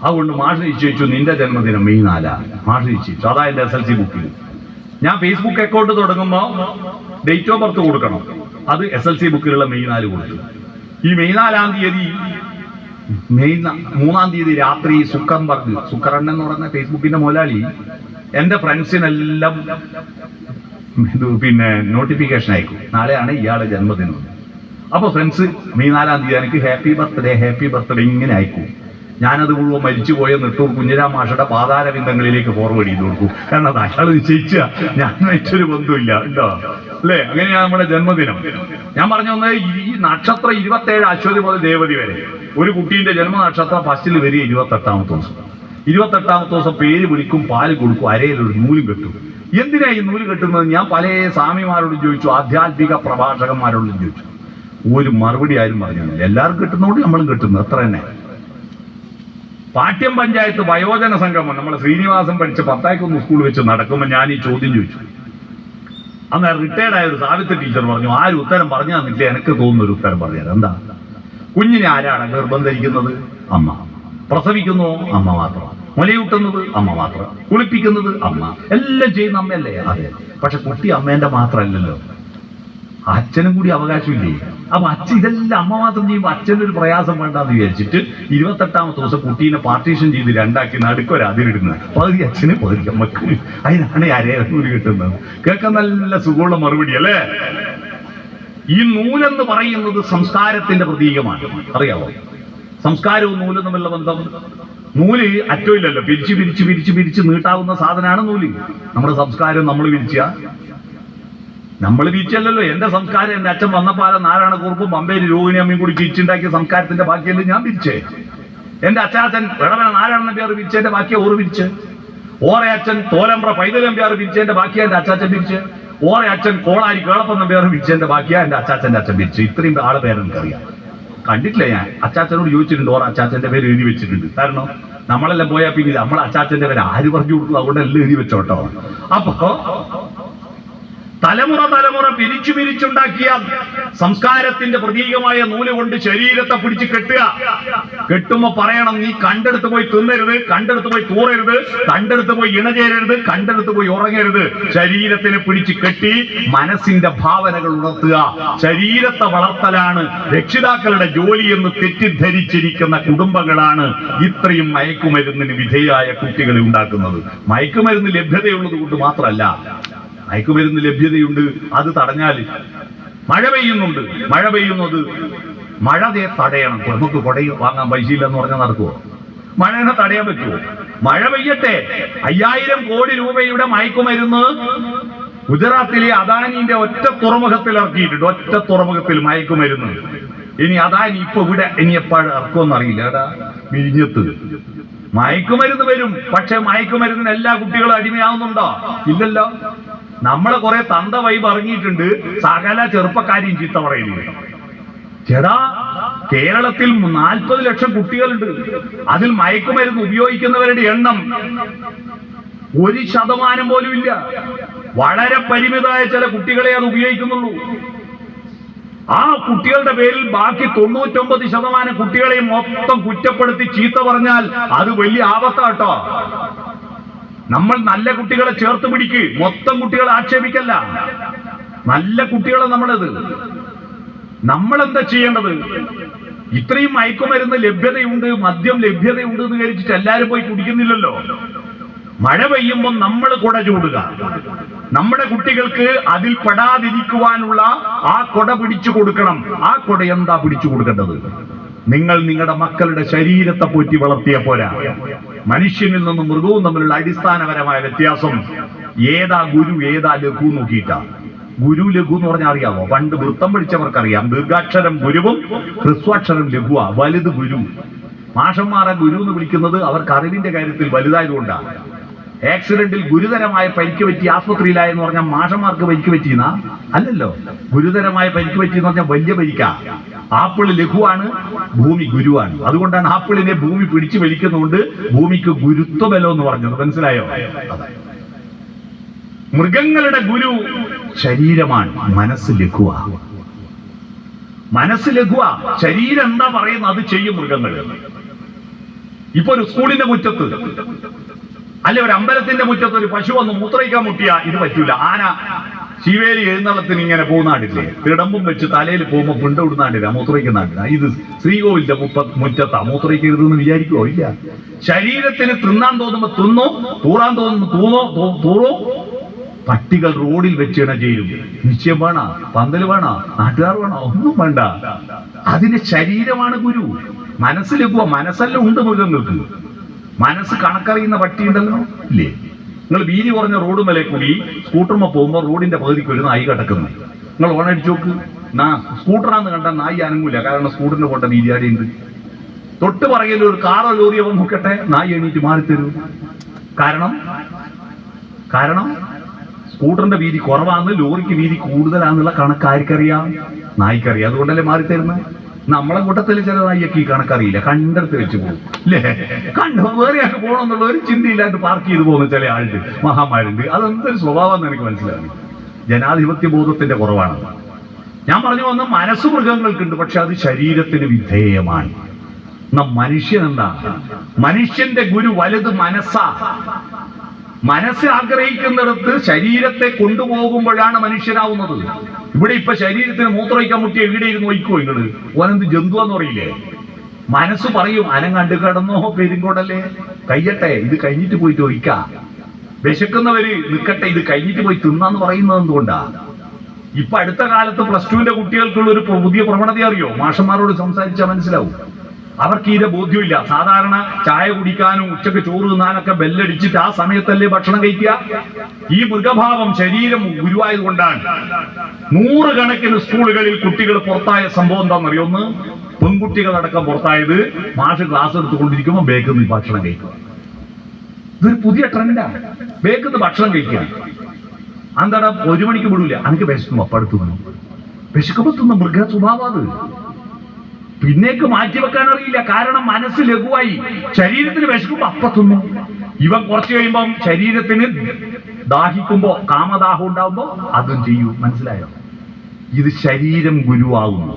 അതുകൊണ്ട് മാഷ് നിശ്ചയിച്ചു നിന്റെ ജന്മദിനം May 4. മാഷ് നിശ്ചയിച്ചു. അതാ എന്റെ SLC ബുക്കിൽ. ഞാൻ ഫേസ്ബുക്ക് അക്കൗണ്ട് തുടങ്ങുമ്പോൾ ഡേറ്റ് ഓഫ് ബർത്ത് കൊടുക്കണം. അത് SLC ബുക്കിലുള്ള May 4 കൊടുത്തു. ഈ May 4-ാം തീയതി May 3-ാം തീയതി രാത്രി സുക്കറണ്ണൻ എന്ന് പറയുന്ന ഫേസ്ബുക്കിന്റെ മുതലാളി എന്റെ ഫ്രണ്ട്സിനെല്ലാം നോട്ടിഫിക്കേഷൻ അയക്കും, നാളെയാണ് ഇയാളുടെ ജന്മദിനം. അപ്പൊ ഫ്രണ്ട്സ് May 4-ാം തീയതി എനിക്ക് ഹാപ്പി ബർത്ത്ഡേ ഇങ്ങനെ അയക്കും. ഞാനത് മുഴുവൻ മരിച്ചുപോയ നെട്ടൂർ കുഞ്ഞിരാം മാഷയുടെ പാതാരബിന്ദങ്ങളിലേക്ക് ഫോർവേഡ് ചെയ്ത് കൊടുക്കും. കാരണം അത് അയാൾ നിശ്ചയിച്ച ഞാൻ വെച്ചൊരു ബന്ധമില്ല കേട്ടോ, അല്ലേ? അങ്ങനെയാണ് നമ്മുടെ ജന്മദിനം. ഞാൻ പറഞ്ഞു വന്നത് ഈ നക്ഷത്രം 27 അശ്വതി മുതൽ ദേവതി വരെ. ഒരു കുട്ടീന്റെ ജന്മനക്ഷത്രം ഫസ്റ്റിൽ വരിക 28ാമത്തെ ദിവസം. 28ാമത്തെ ദിവസം പേര് വിളിക്കും, പാല് കൊടുക്കും, അരയിലൊരു നൂലും കെട്ടും. എന്തിനാ ഈ നൂല് കെട്ടുന്നത്? ഞാൻ പല സ്വാമിമാരോടും ചോദിച്ചു, ആധ്യാത്മിക പ്രഭാഷകന്മാരോടും ചോദിച്ചു. ഒരു മറുപടി ആരും പറഞ്ഞില്ല. എല്ലാവരും കെട്ടുന്നതുകൊണ്ട് നമ്മളും കെട്ടുന്നു, അത്ര തന്നെ. പാട്യം പഞ്ചായത്ത് വയോജന സംഗമം നമ്മളെ ശ്രീനിവാസൻ പഠിച്ച പത്തായിക്കൊന്ന് സ്കൂൾ വെച്ച് നടക്കുമ്പോൾ ഞാൻ ഈ ചോദ്യം ചോദിച്ചു. അന്ന് റിട്ടയർഡ് ആയ ഒരു സാവിത്രി ടീച്ചർ പറഞ്ഞു, ആരും ഉത്തരം പറഞ്ഞു തന്നില്ല, എനിക്ക് തോന്നുന്ന ഒരു ഉത്തരം പറഞ്ഞുതരാം. എന്താ? കുഞ്ഞിനെ ആരാണ് ഗർഭം ധരിക്കുന്നത്? അമ്മ. പ്രസവിക്കുന്നു അമ്മ മാത്രം. മുലയൂട്ടുന്നത് അമ്മ മാത്രം. കുളിപ്പിക്കുന്നത് അമ്മ. എല്ലാം ചെയ്യുന്ന അമ്മയല്ലേ? അതെ. പക്ഷെ കുട്ടി അമ്മേന്റെ മാത്രമല്ലല്ലോ, അച്ഛനും കൂടി അവകാശമില്ലേ? അപ്പൊ അച്ഛൻ ഇതെല്ലാം അമ്മ മാത്രം ചെയ്യുമ്പോൾ അച്ഛനൊരു പ്രയാസം വേണ്ടെന്ന് വിചാരിച്ചിട്ട് 28ാമത്തെ ദിവസം കുട്ടീനെ പാർട്ടീഷൻ ചെയ്ത് രണ്ടാക്കി നടുക്കൊരു അതിരിടുന്നത്. പകുതി അച്ഛന് പകുതി അമ്മക്ക്. അതിനാണ് അരേനൂല് കിട്ടുന്നത്. കേൾക്കാൻ നല്ല സുഖമുള്ള മറുപടി അല്ലേ? ഈ നൂലെന്ന് പറയുന്നത് സംസ്കാരത്തിന്റെ പ്രതീകമാണ്. അറിയാവോ? സംസ്കാരവും നൂലും തമ്മിലുള്ള ബന്ധം. നൂല് അറ്റമില്ലല്ലോ, പിരിച്ച് പിരിച്ച് പിരിച്ച് പിരിച്ച് നീട്ടാവുന്ന സാധനമാണ് നൂല്. നമ്മുടെ സംസ്കാരം നമ്മൾ പിരിച്ചല്ലല്ലോ. എന്റെ സംസ്കാരം എന്റെ അച്ഛൻ വന്നപ്പാല നാരായണക്കുറുപ്പും പമ്പേരി രോഹിണി അമ്മയും കൂടി പിരിച്ചുണ്ടാക്കിയ സംസ്കാരത്തിന്റെ ബാക്കിയല്ലേ ഞാൻ പിരിച്ചേ. എന്റെ അച്ഛൻ വിളവന നാരായണ നമ്പ്യാർ പിരിച്ചതിന്റെ ബാക്കിയാ ഓറ് പിരിച്ച്. ഓറെ അച്ഛൻ തോലമ്പ്ര പൈതൽ നമ്പ്യാർ പിരിച്ചതിന്റെ ബാക്കിയാ എന്റെ അച്ചാച്ചൻ പിരിച്ച്. ഓറെ അച്ഛൻ കോളാരി കേളപ്പൻ നമ്പ്യാർ പിരിച്ചതിന്റെ ബാക്കിയാ എന്റെ അച്ചാച്ചന്റെ അച്ഛൻ പിരിച്ച്. ഇത്രയും ആളെ പേരെനിക്കറിയാം. കണ്ടിട്ടില്ല ഞാൻ. അച്ചാച്ചനോട് ചോദിച്ചിട്ടുണ്ട്, ഓർ അച്ചാച്ചന്റെ പേര് എഴുതി വെച്ചിട്ടുണ്ട്. കാരണം നമ്മളെല്ലാം പോയാൽ പിന്നെ നമ്മളെ അച്ചാച്ചന്റെ പേര് ആര് പറഞ്ഞു കൊടുക്കും? അതുകൊണ്ട് എല്ലാം എഴുതി വെച്ചോട്ടോ. അപ്പോ തലമുറ പിരിച്ചു പിരിച്ചുണ്ടാക്കിയ സംസ്കാരത്തിന്റെ പ്രതീകമായ നൂല് കൊണ്ട് ശരീരത്തെ പിടിച്ച് കെട്ടുക. കെട്ടുമ്പോ പറയണം, നീ കണ്ടെടുത്ത് പോയി തിന്നരുത്, കണ്ടെടുത്ത് പോയി തൂറരുത്, കണ്ടെടുത്ത് പോയി ഇണചേരരുത്, കണ്ടെടുത്ത് പോയി ഉറങ്ങരുത്. ശരീരത്തിനെ പിടിച്ച് കെട്ടി മനസ്സിന്റെ ഭാവനകൾ ഉണർത്തുക. ശരീരത്തെ വളർത്തലാണ് രക്ഷിതാക്കളുടെ ജോലി എന്ന് തെറ്റിദ്ധരിച്ചിരിക്കുന്ന കുടുംബങ്ങളാണ് ഇത്രയും മയക്കുമരുന്നിന് വിധേയായ കുട്ടികളെ ഉണ്ടാക്കുന്നത്. മയക്കുമരുന്ന് ലഭ്യതയുള്ളത് കൊണ്ട് മാത്രമല്ല, മയക്കുമരുന്ന് ലഭ്യതയുണ്ട്, അത് തടഞ്ഞാൽ. മഴ പെയ്യുന്നുണ്ട്, മഴ പെയ്യുന്നത് മഴ തടയണം. നമുക്ക് കൊട വാങ്ങാൻ പൈസയില്ല എന്ന് പറഞ്ഞാൽ നടക്കുമോ? മഴനെ തടയാൻ പറ്റുമോ? മഴ പെയ്യട്ടെ. 5000 കോടി രൂപയുടെ മയക്കുമരുന്ന് ഗുജറാത്തിലെ അദാനിന്റെ ഒറ്റ തുറമുഖത്തിൽ ഇറക്കിയിട്ടുണ്ട്. ഒറ്റ തുറമുഖത്തിൽ മയക്കുമരുന്ന്. ഇനി അദാനി ഇപ്പൊ ഇവിടെ ഇനി എപ്പോഴും ഇറക്കുമെന്ന് അറിയില്ല. എടാ വിഴിഞ്ഞത്ത് മയക്കുമരുന്ന് വരും. പക്ഷെ മയക്കുമരുന്നിന് എല്ലാ കുട്ടികളും അടിമയാവുന്നുണ്ടോ? ഇല്ലല്ലോ. നമ്മളെ കുറെ തന്ത വൈബ് ഇറങ്ങിയിട്ടുണ്ട്. സകല ചെറുപ്പക്കാരെയും ചീത്ത പറയുന്നത്. ചേടാ, കേരളത്തിൽ 40 ലക്ഷം കുട്ടികളുണ്ട്. അതിൽ മയക്കുമരുന്ന് ഉപയോഗിക്കുന്നവരുടെ എണ്ണം 1% പോലും ഇല്ല. വളരെ പരിമിതമായ ചില കുട്ടികളെ അത് ഉപയോഗിക്കുന്നുള്ളൂ. ആ കുട്ടികളുടെ പേരിൽ ബാക്കി 99% കുട്ടികളെയും മൊത്തം കുറ്റപ്പെടുത്തി ചീത്ത പറഞ്ഞാൽ അത് വലിയ ആപത്താട്ടോ. നമ്മൾ നല്ല കുട്ടികളെ ചേർത്ത് പിടിക്ക്, മൊത്തം കുട്ടികളെ ആക്ഷേപിക്കല്ല. നല്ല കുട്ടികളെ നമ്മളെന്താ ചെയ്യേണ്ടത്? ഇത്രയും മയക്കുമരുന്ന് ലഭ്യതയുണ്ട്, മദ്യം ലഭ്യതയുണ്ട് എന്ന് വിചാരിച്ചിട്ട് എല്ലാവരും പോയി കുടിക്കുന്നില്ലല്ലോ. മഴ പെയ്യുമ്പോൾ നമ്മൾ കുട ചൂടുക. നമ്മുടെ കുട്ടികൾക്ക് അതിൽ പെടാതിരിക്കുവാനുള്ള ആ കുട പിടിച്ചു കൊടുക്കണം. ആ കുട എന്താ പിടിച്ചു കൊടുക്കേണ്ടത്? നിങ്ങൾ നിങ്ങളുടെ മക്കളുടെ ശരീരത്തെ പോറ്റി വളർത്തിയ പോരാ. മനുഷ്യനിൽ നിന്നും മൃഗവും തമ്മിലുള്ള അടിസ്ഥാനപരമായ വ്യത്യാസം ഏതാ ഗുരു ഏതാ ലഘു നോക്കിയിട്ടാ. ഗുരു ലഘു എന്ന് പറഞ്ഞാൽ അറിയാമോ? പണ്ട് വൃത്തം പഠിച്ചവർക്കറിയാം. ദീർഘാക്ഷരം ഗുരുവും ഹ്രസ്വാക്ഷരം ലഘുവാ. വലുത് ഗുരു. മാഷന്മാരെ ഗുരു എന്ന് വിളിക്കുന്നത് അവർക്ക് അറിവിന്റെ കാര്യത്തിൽ വലുതായതുകൊണ്ടാണ്. ആക്സിഡന്റിൽ ഗുരുതരമായ പരിക്ക് പറ്റി ആശുപത്രിയിലായെന്ന് പറഞ്ഞാൽ മാഷന്മാർക്ക് പരിക്ക് പറ്റിയെന്നാ? അല്ലല്ലോ. ഗുരുതരമായ പരിക്ക് പറ്റിയെന്ന് പറഞ്ഞാൽ വലിയ പരിക്കാ. ആപ്പിള് ലഘുവാണ്, ഭൂമി ഗുരുവാണ്. അതുകൊണ്ടാണ് ആപ്പിളിനെ ഭൂമി പിടിച്ചു വലിക്കുന്നതുകൊണ്ട് ഭൂമിക്ക് ഗുരുത്വബലം എന്ന് പറഞ്ഞത്. മനസ്സിലായോ? മൃഗങ്ങളുടെ ഗുരു ശരീരമാണ്, മനസ്സ് ലഘുവാ. മനസ്സ് ലഘുവാ. ശരീരം എന്താ പറയുന്നത് അത് ചെയ്യും മൃഗങ്ങൾ. ഇപ്പൊ ഒരു സ്കൂളിന്റെ മുറ്റത്ത് അല്ലെ ഒരു അമ്പലത്തിന്റെ മുറ്റത്ത് ഒരു പശു വന്ന് മൂത്രയിക്കാൻ മുട്ടിയാ ഇത് പറ്റൂല. ആന ശിവേലി എഴുന്നള്ളത്തിന് ഇങ്ങനെ പോകുന്നാണ്ടില്ലേ, തിടമ്പും വെച്ച് തലയിൽ പോകുമ്പോ പിണ്ട ഇടുന്നാണ്ടില്ല, മൂത്രയിക്കുന്നാണ്ടില്ല. ഇത് ശ്രീകോവിലിന്റെ മുറ്റത്താ മൂത്രയിക്കരുതെന്ന് വിചാരിക്കുവോ? ഇല്ല. ശരീരത്തിന് തിന്നാൻ തോന്നുമ്പോ തിന്നോ, തൂറാൻ തോന്നുമ്പോ തൂറോ. പട്ടികൾ റോഡിൽ വെച്ചിട ചെയ്യും. നിശ്ചയം വേണ, പന്തൽ വേണ, നാട്ടുകാർ വേണ, ഒന്നും വേണ്ട. അതിന് ശരീരമാണ് ഗുരു. മനസ്സിലെക്കുക, മനസ്സെല്ലാം ഉണ്ട് മൃഗങ്ങൾക്ക്. മനസ്സ് കണക്കറിയുന്ന പട്ടി ഉണ്ടല്ലോ, ഇല്ലേ? നിങ്ങൾ വീതി കുറഞ്ഞ റോഡ് മേലെ കൂടി സ്കൂട്ടർമ പോകുമ്പോൾ റോഡിന്റെ പകുതിക്ക് ഒരു നായി കിടക്കുന്നു. നിങ്ങൾ ഓണടിച്ചു നോക്ക്, സ്കൂട്ടറാന്ന് കണ്ടാൽ നായി അനങ്ങൂല. കാരണം സ്കൂട്ടറിന് പോട്ട വീതിയാടിയുണ്ട്. തൊട്ട് പറയൽ ഒരു കാറോ ലോറിയോ നോക്കട്ടെ, നായി എണീറ്റ് മാറിത്തരൂ. കാരണം സ്കൂട്ടറിന്റെ വീതി കുറവാന്ന്, ലോറിക്ക് വീതി കൂടുതലാന്നുള്ള കണക്ക് ആർക്കറിയാം? നായിക്കറിയാം. അതുകൊണ്ടല്ലേ മാറിത്തരുന്നത്. നമ്മളെ കൂട്ടത്തിൽ ചില നായിയൊക്കെ ഈ കണക്കറിയില്ല, കണ്ടെടുത്ത് വെച്ച് പോകും, അല്ലേ? വേറെയൊക്കെ പോകണമെന്നുള്ള ഒരു ചിന്തയില്ലാണ്ട് പാർക്ക് ചെയ്ത് പോകുന്ന ചില ആളുണ്ട്, മഹാന്മാരുണ്ട്. അതെന്തൊരു സ്വഭാവം എനിക്ക് മനസ്സിലാകും. ജനാധിപത്യ ബോധത്തിന്റെ കുറവാണ്. ഞാൻ പറഞ്ഞു വന്ന മനസ്സ് മൃഗങ്ങൾക്കുണ്ട്, പക്ഷെ അത് ശരീരത്തിന് വിധേയമാണ്. മനുഷ്യൻ എന്താ? മനുഷ്യന്റെ ഗുരു വലുത് മനസ്സാ. മനസ്സ് ആഗ്രഹിക്കുന്നിടത്ത് ശരീരത്തെ കൊണ്ടുപോകുമ്പോഴാണ് മനുഷ്യനാവുന്നത്. ഇവിടെ ഇപ്പൊ ശരീരത്തിന് മൂത്രമൊഴിക്കാൻ മുട്ടിയ എവിടെ ഇരുന്ന് ഒഴിക്കോ നിങ്ങള്? ഓനെന്ത് ജന്തുവെന്ന് പറയില്ലേ? മനസ്സ് പറയും അനങ്ങണ്ട് കിടന്നോ പെരുങ്കോടല്ലേ, കയ്യട്ടെ, ഇത് കഴിഞ്ഞിട്ട് പോയിട്ട് ഒഴിക്ക. വിശക്കുന്നവര് നിൽക്കട്ടെ, ഇത് കഴിഞ്ഞിട്ട് പോയി തിന്നാന്ന് പറയുന്നത് എന്തുകൊണ്ടാ? ഇപ്പൊ അടുത്ത കാലത്ത് +2 കുട്ടികൾക്കുള്ള ഒരു പുതിയ പ്രവണത അറിയോ? മാഷന്മാരോട് സംസാരിച്ചാൽ മനസ്സിലാവും. അവർക്ക് ഇത് ബോധ്യമില്ല. സാധാരണ ചായ കുടിക്കാനും ഉച്ചക്ക് ചോറ് തിന്നാനൊക്കെ ബെല്ലടിച്ചിട്ട് ആ സമയത്തല്ലേ ഭക്ഷണം കഴിക്കുക. ഈ മൃഗഭാവം ശരീരം ഗുരുവായതുകൊണ്ടാണ് 100 കണക്കിന് സ്കൂളുകളിൽ കുട്ടികൾ പുറത്തായ സംഭവം എന്താണെന്നറിയോ? ഒന്ന്, പെൺകുട്ടികളടക്കം പുറത്തായത് മാഷ് ക്ലാസ് എടുത്തുകൊണ്ടിരിക്കുമ്പോൾ ബേക്കിൽ നിന്ന് ഭക്ഷണം കഴിക്കുക. ഇതൊരു പുതിയ ട്രെൻഡാണ്, ബേക്കിൽ നിന്ന് ഭക്ഷണം കഴിക്കുക. അന്താടാ 1 മണിക്ക് വിടൂല, എനിക്ക് വിശക്കുമ്പോ അപ്പടുത്തുന്നു. വിശക്കുമ്പോ തിന്ന മൃഗ സ്വഭാവം അത്. പിന്നേക്ക് മാറ്റിവെക്കാൻ അറിയില്ല. കാരണം മനസ്സ് ലഘുവായി. ശരീരത്തിന് വിശക്കുമ്പോ അപ്പത്തുന്നു. ഇവൻ കുറച്ച് കഴിയുമ്പം ശരീരത്തിന് ദാഹിക്കുമ്പോ, കാമദാഹം ഉണ്ടാവുമ്പോ അതും ചെയ്യൂ. മനസ്സിലായോ? ഇത് ശരീരം ഗുരുവാകുന്നു.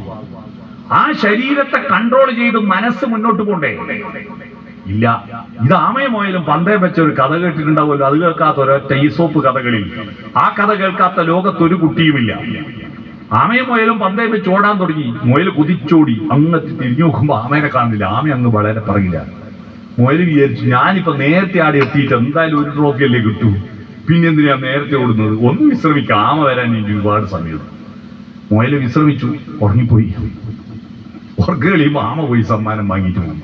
ആ ശരീരത്തെ കൺട്രോൾ ചെയ്ത് മനസ്സ് മുന്നോട്ട് പോണ്ടേ? ഇല്ല. ഇത് ആമയമോയിലും പന്തേ വെച്ച ഒരു കഥ കേട്ടിട്ടുണ്ടാവുമല്ലോ. അത് കേൾക്കാത്ത ഒരൊറ്റ ഈസോപ്പ് കഥകളിൽ, ആ കഥ കേൾക്കാത്ത ലോകത്തൊരു കുട്ടിയുമില്ല. ആമയും മുയലും പന്തയം വെച്ച് ഓടാൻ തുടങ്ങി. മുയൽ കുതിച്ചോടി. അങ്ങ് തിരിഞ്ഞു നോക്കുമ്പോ ആമേനെ കാണുന്നില്ല. ആമ അങ്ങ് വളരെ പറയില്ല. മുയൽ വിചാരിച്ചു, ഞാനിപ്പോ നേരത്തെ ആടെ എത്തിയിട്ട് എന്തായാലും ഒരു ട്രോഫി അല്ലേ കിട്ടൂ, പിന്നെ എന്തിനാ നേരത്തെ ഓടുന്നത്? ഒന്ന് വിശ്രമിക്കാം, ആമ വരാൻ എനിക്ക് ഒരുപാട് സമയം. മുയൽ വിശ്രമിച്ചു, ഉറങ്ങിപ്പോയി. ഉറക്കം കഴിയുമ്പോ ആമ പോയി സമ്മാനം വാങ്ങിയിട്ട് പോകും.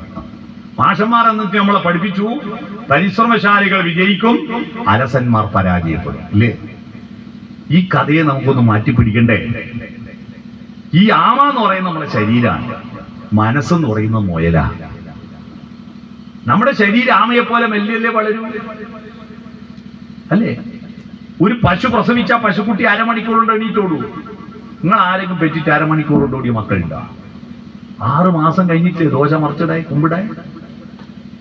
മാഷന്മാർ എന്നിട്ട് നമ്മളെ പഠിപ്പിച്ചു, പരിശ്രമശാലികൾ വിജയിക്കും, അലസന്മാർ പരാജയപ്പെടും, ഇല്ലേ? ഈ കഥയെ നമുക്കൊന്ന് മാറ്റിപ്പിടിക്കണ്ടേ? ഈ ആമ എന്ന് പറയുന്ന നമ്മുടെ ശരീരമാണ്, മനസ്സെന്ന് പറയുന്ന മുയലാ. നമ്മുടെ ശരീരം ആമയെ പോലെ മെല്ലിയല്ലേ വളരും, അല്ലേ? ഒരു പശു പ്രസവിച്ച പശുക്കുട്ടി അരമണിക്കൂർ കൊണ്ട് എണീറ്റോളൂ. നിങ്ങൾ ആരെങ്കിലും പെറ്റിട്ട് അരമണിക്കൂർ കൊണ്ട് ഓടിയ മക്കളുണ്ടോ? 6 മാസം കഴിഞ്ഞിട്ട് ദോശ മറിച്ചിടായി കുമ്പിടായി,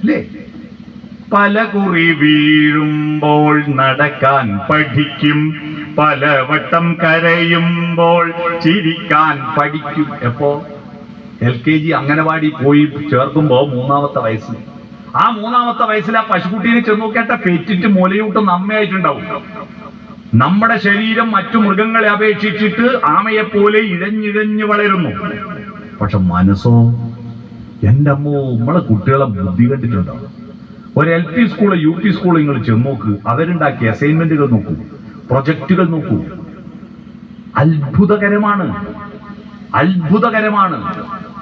അല്ലേ? പല കുറി വീഴുമ്പോൾ നടക്കാൻ പഠിക്കും, പലവട്ടം കരയുമ്പോൾ ചിരിക്കാൻ പഠിക്കും. എപ്പോ? LKG അംഗനവാടി പോയി ചേർക്കുമ്പോ 3ാമത്തെ വയസ്സിൽ. ആ 3ാമത്തെ വയസ്സിൽ ആ പശുക്കുട്ടീനെ ചെന്ന് നോക്കേട്ട പെറ്റിട്ട് മുലയൂട്ട് നമ്മയായിട്ടുണ്ടാവും. നമ്മുടെ ശരീരം മറ്റു മൃഗങ്ങളെ അപേക്ഷിച്ചിട്ട് ആമയെ പോലെ ഇഴഞ്ഞിഴഞ്ഞ് വളരുന്നു. പക്ഷെ മനസ്സോ, എൻ്റെ അമ്മോ, നമ്മളെ കുട്ടികളെ ബുദ്ധി കണ്ടിട്ടുണ്ടോ? ഒരു LP സ്കൂള് UP സ്കൂള് നിങ്ങൾ ചെന്ന് നോക്ക്, അവരുണ്ടാക്കിയ അസൈൻമെന്റുകൾ നോക്കൂ, പ്രൊജക്ടുകൾ നോക്കൂ. അത്ഭുതകരമാണ്.